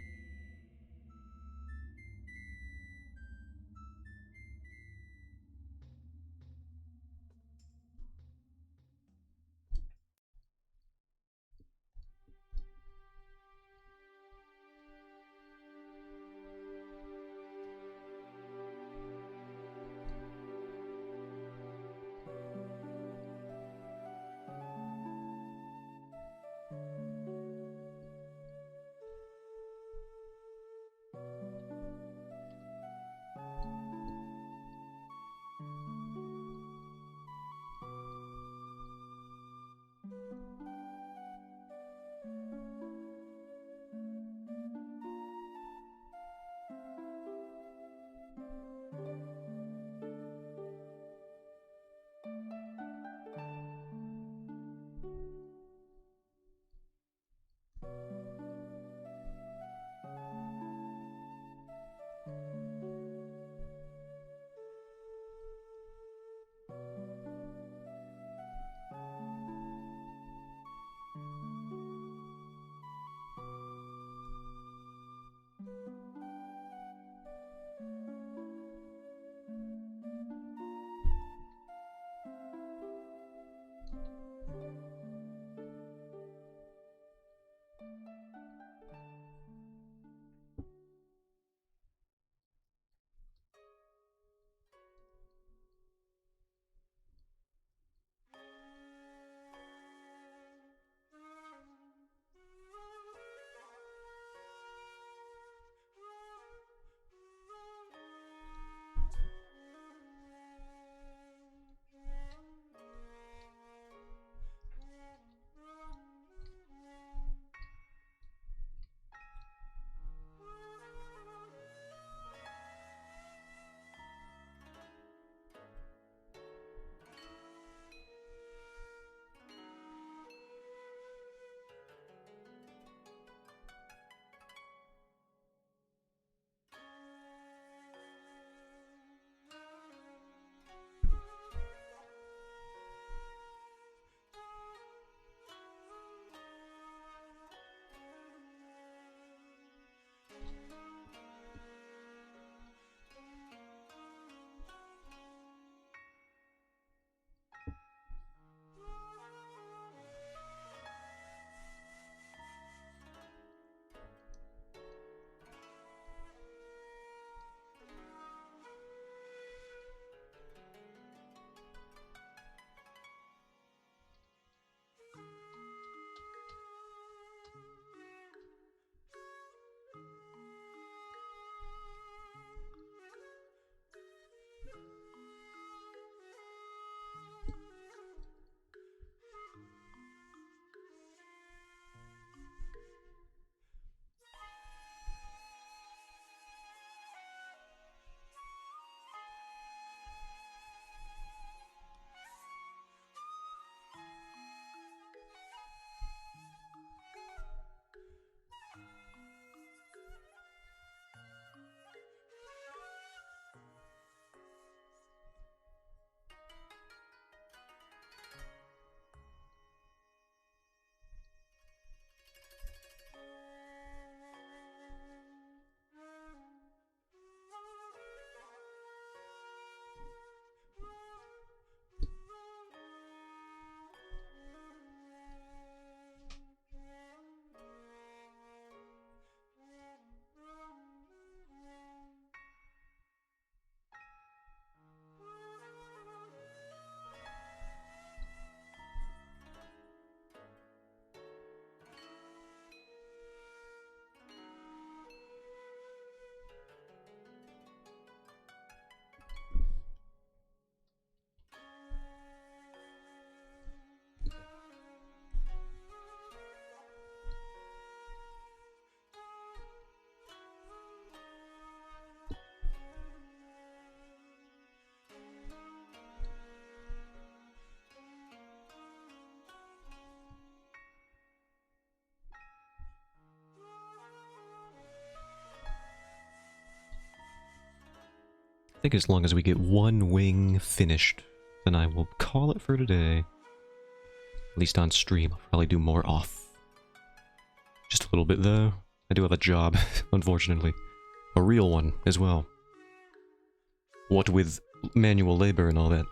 think as long as we get one wing finished, then I will call it for today. At least on stream. I'll probably do more off. Just a little bit though. I do have a job, unfortunately. A real one as well. What with manual labor and all that.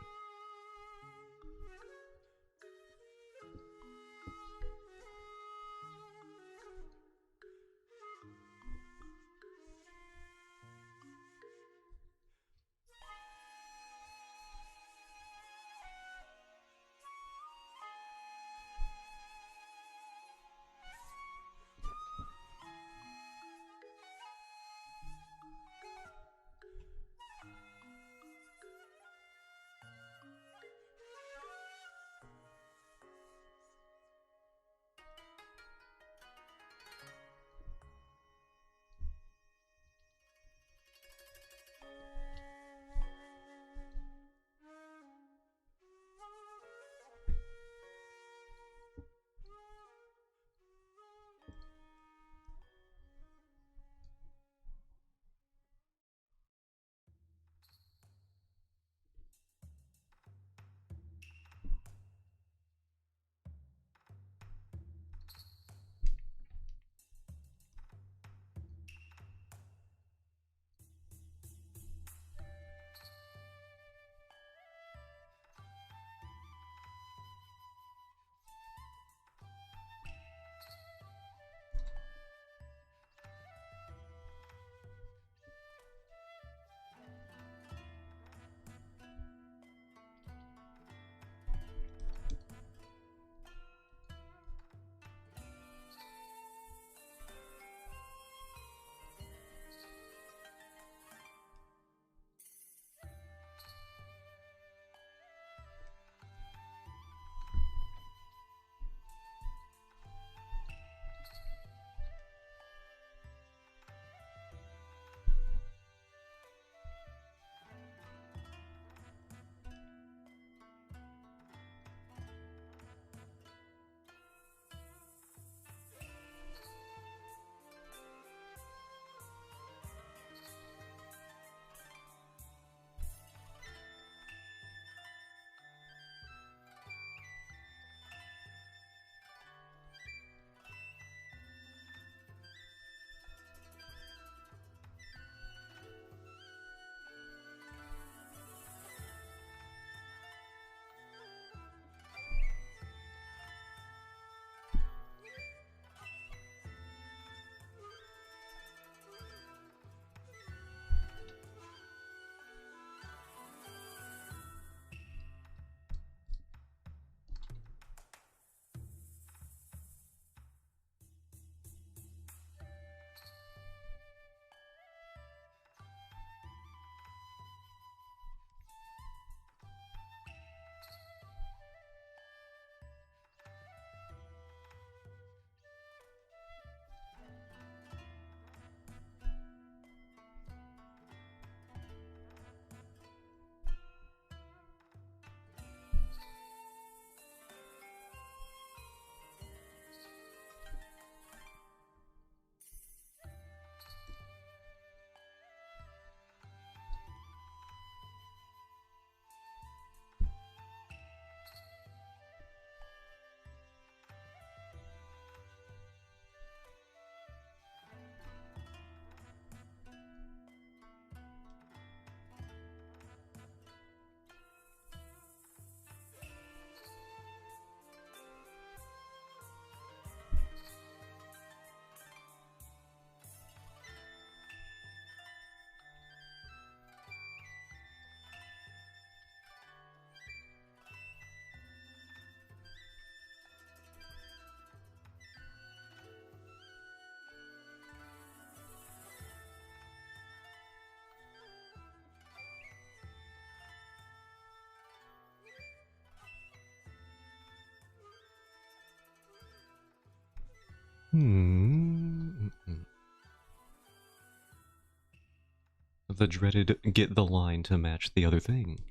The dreaded get the line to match the other thing.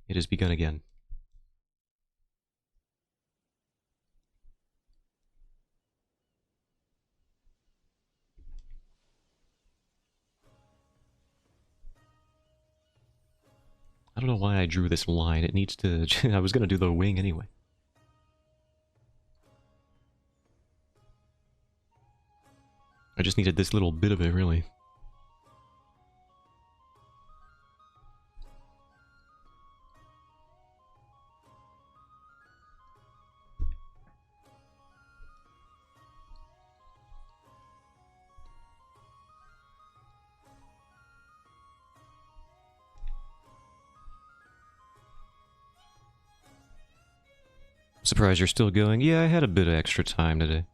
It has begun again. I don't know why I drew this line. It needs to... I was gonna do the wing anyway. I just needed this little bit of it, really. Surprised you're still going. Yeah, I had a bit of extra time today.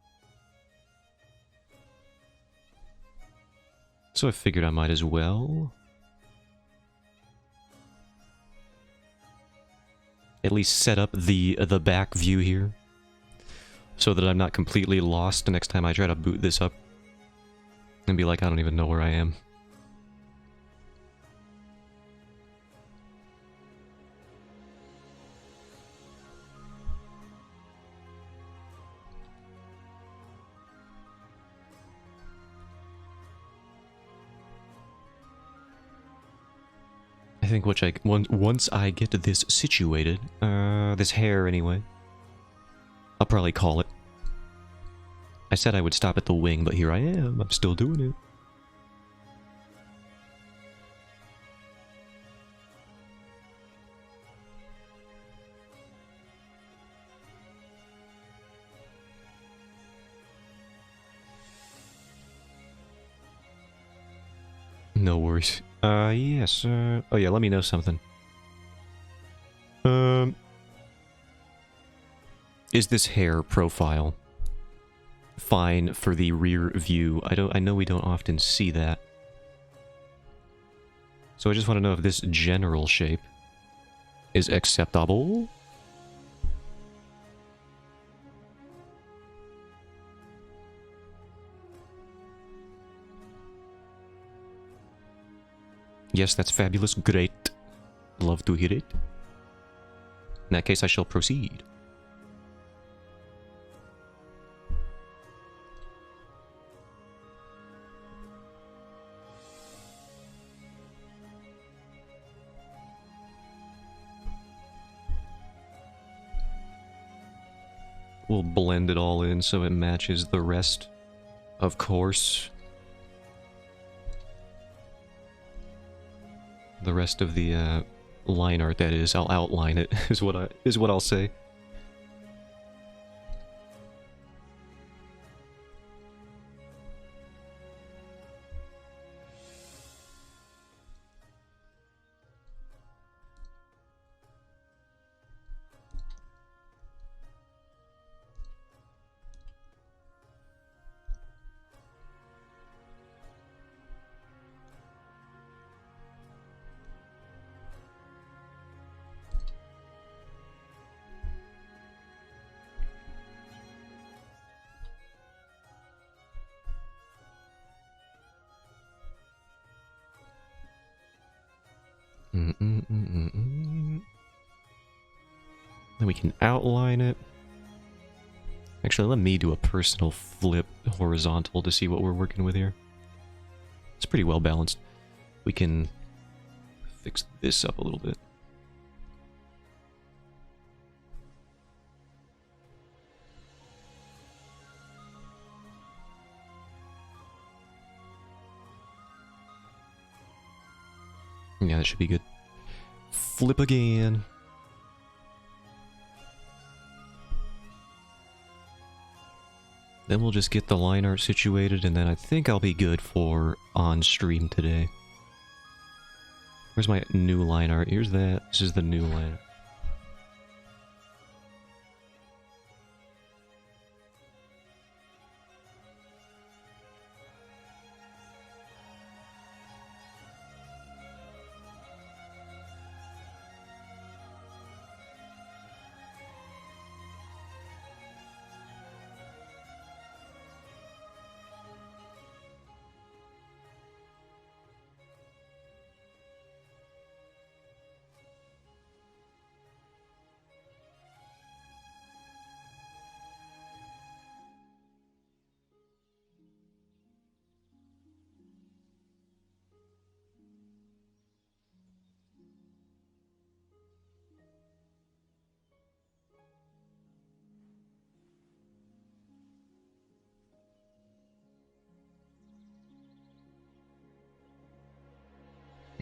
So I figured I might as well. At least set up the back view here. So that I'm not completely lost the next time I try to boot this up. And be like, I don't even know where I am. I think once I get this situated, this hair anyway, I'll probably call it. I said I would stop at the wing, but here I am. I'm still doing it. No worries. Yes, oh yeah, let me know something. Is this hair profile fine for the rear view? I know we don't often see that. So I just want to know if this general shape is acceptable. Yes, that's fabulous. Great. Love to hear it. In that case, I shall proceed. We'll blend it all in so it matches the rest, of course. The rest of the line art, that is. I'll outline it, is what I'll say. Then we can outline it. Actually, let me do a personal flip horizontal to see what we're working with here. It's pretty well balanced. We can fix this up a little bit. Yeah, that should be good. Flip again. Then we'll just get the line art situated, and then I think I'll be good for on stream today. Where's my new line art? Here's that. This is the new line art.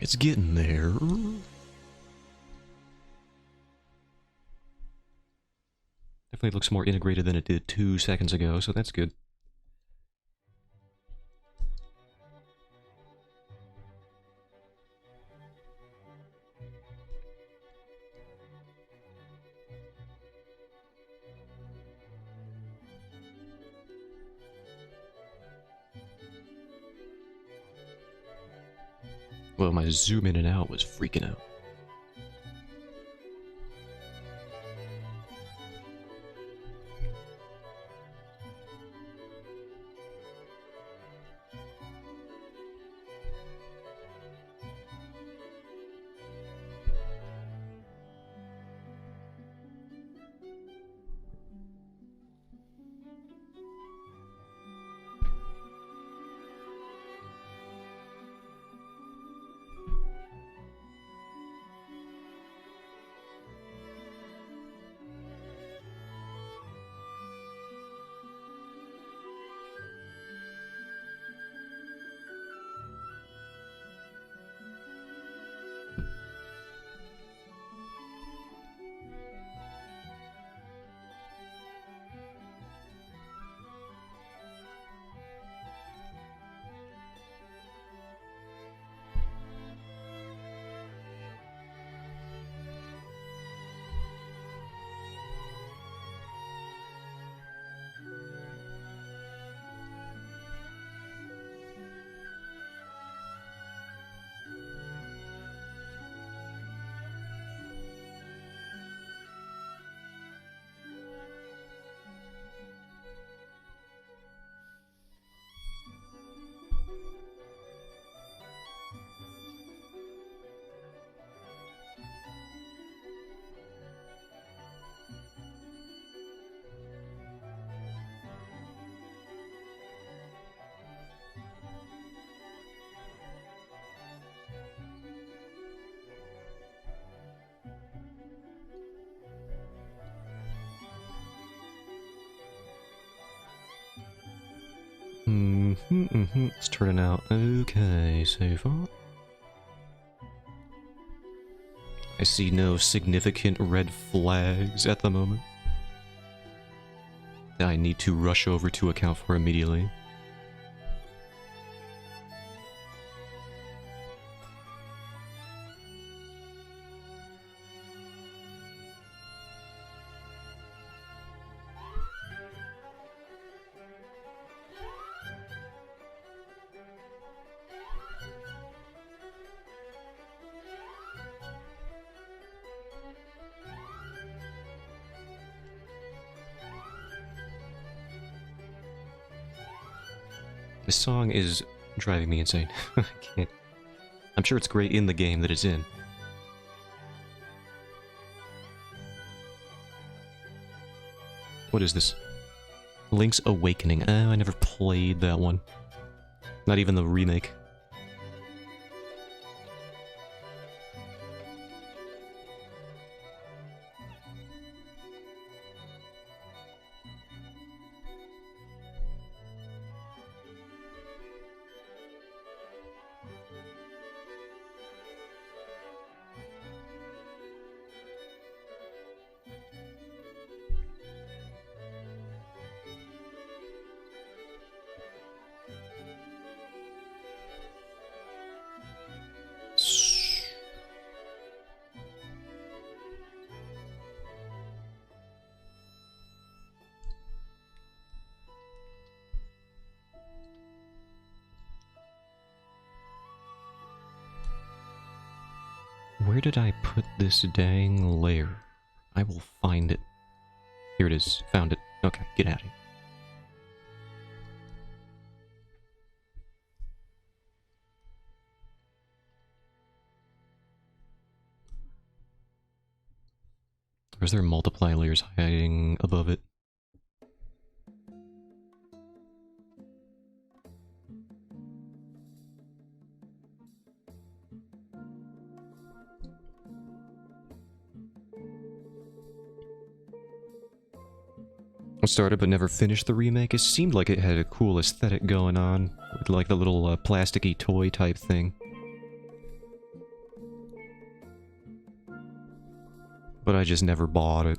It's getting there. Definitely looks more integrated than it did 2 seconds ago, so that's good. Well, my zoom in and out was freaking out. It's turning out okay so far. I see no significant red flags at the moment that I need to rush over to account for immediately. This song is driving me insane. I can't. I'm sure it's great in the game that it's in. What is this? Link's Awakening. Oh, I never played that one. Not even the remake. Where did I put this dang layer? I will find it. Here it is. Found it. Okay, get out of here. Or is there multiply layers hiding above it? Started but never finished the remake. It seemed like it had a cool aesthetic going on, with like the little plasticky toy type thing. but I just never bought it.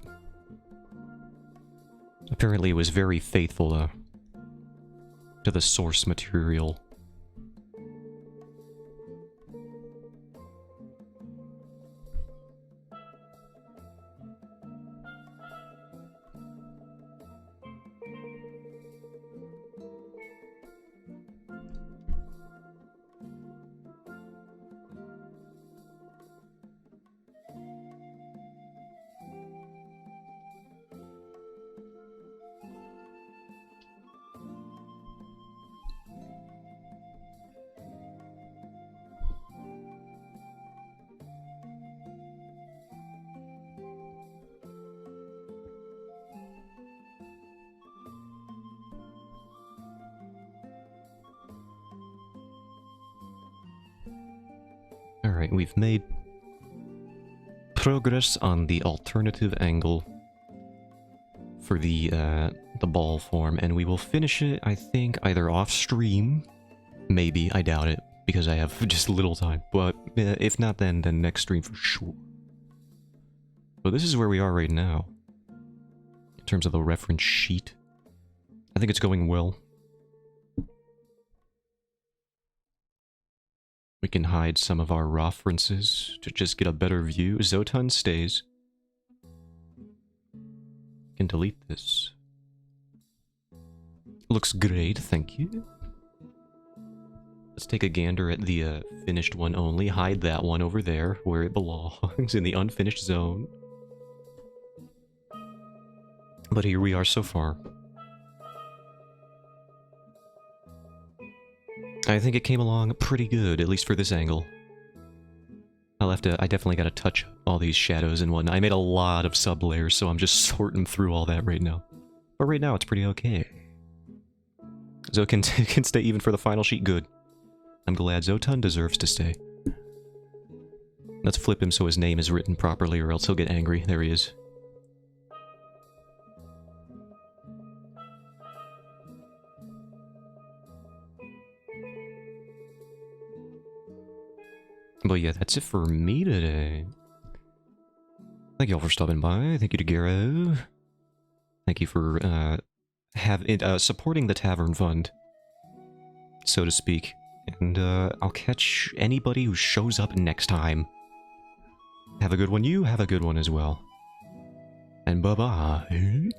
Apparently it was very faithful to the source material. Alright, we've made progress on the alternative angle for the ball form, and we will finish it, I think, either off stream, maybe, I doubt it, because I have just little time, but if not then next stream for sure. So this is where we are right now, in terms of the reference sheet. I think it's going well. We can hide some of our references to just get a better view. Zotan stays. Can delete this. Looks great, thank you. Let's take a gander at the finished one only. Hide that one over there, where it belongs, in the unfinished zone. But here we are so far. I think it came along pretty good, at least for this angle. I definitely gotta touch all these shadows and whatnot. I made a lot of sub-layers, so I'm just sorting through all that right now. But right now, it's pretty okay. Zo can stay even for the final sheet, good. I'm glad Zotan deserves to stay. Let's flip him so his name is written properly, or else he'll get angry. There he is. But yeah, that's it for me today. Thank you all for stopping by. Thank you to Garo. Thank you for supporting the Tavern Fund, so to speak. And I'll catch anybody who shows up next time. Have a good one. You have a good one as well. And bye-bye.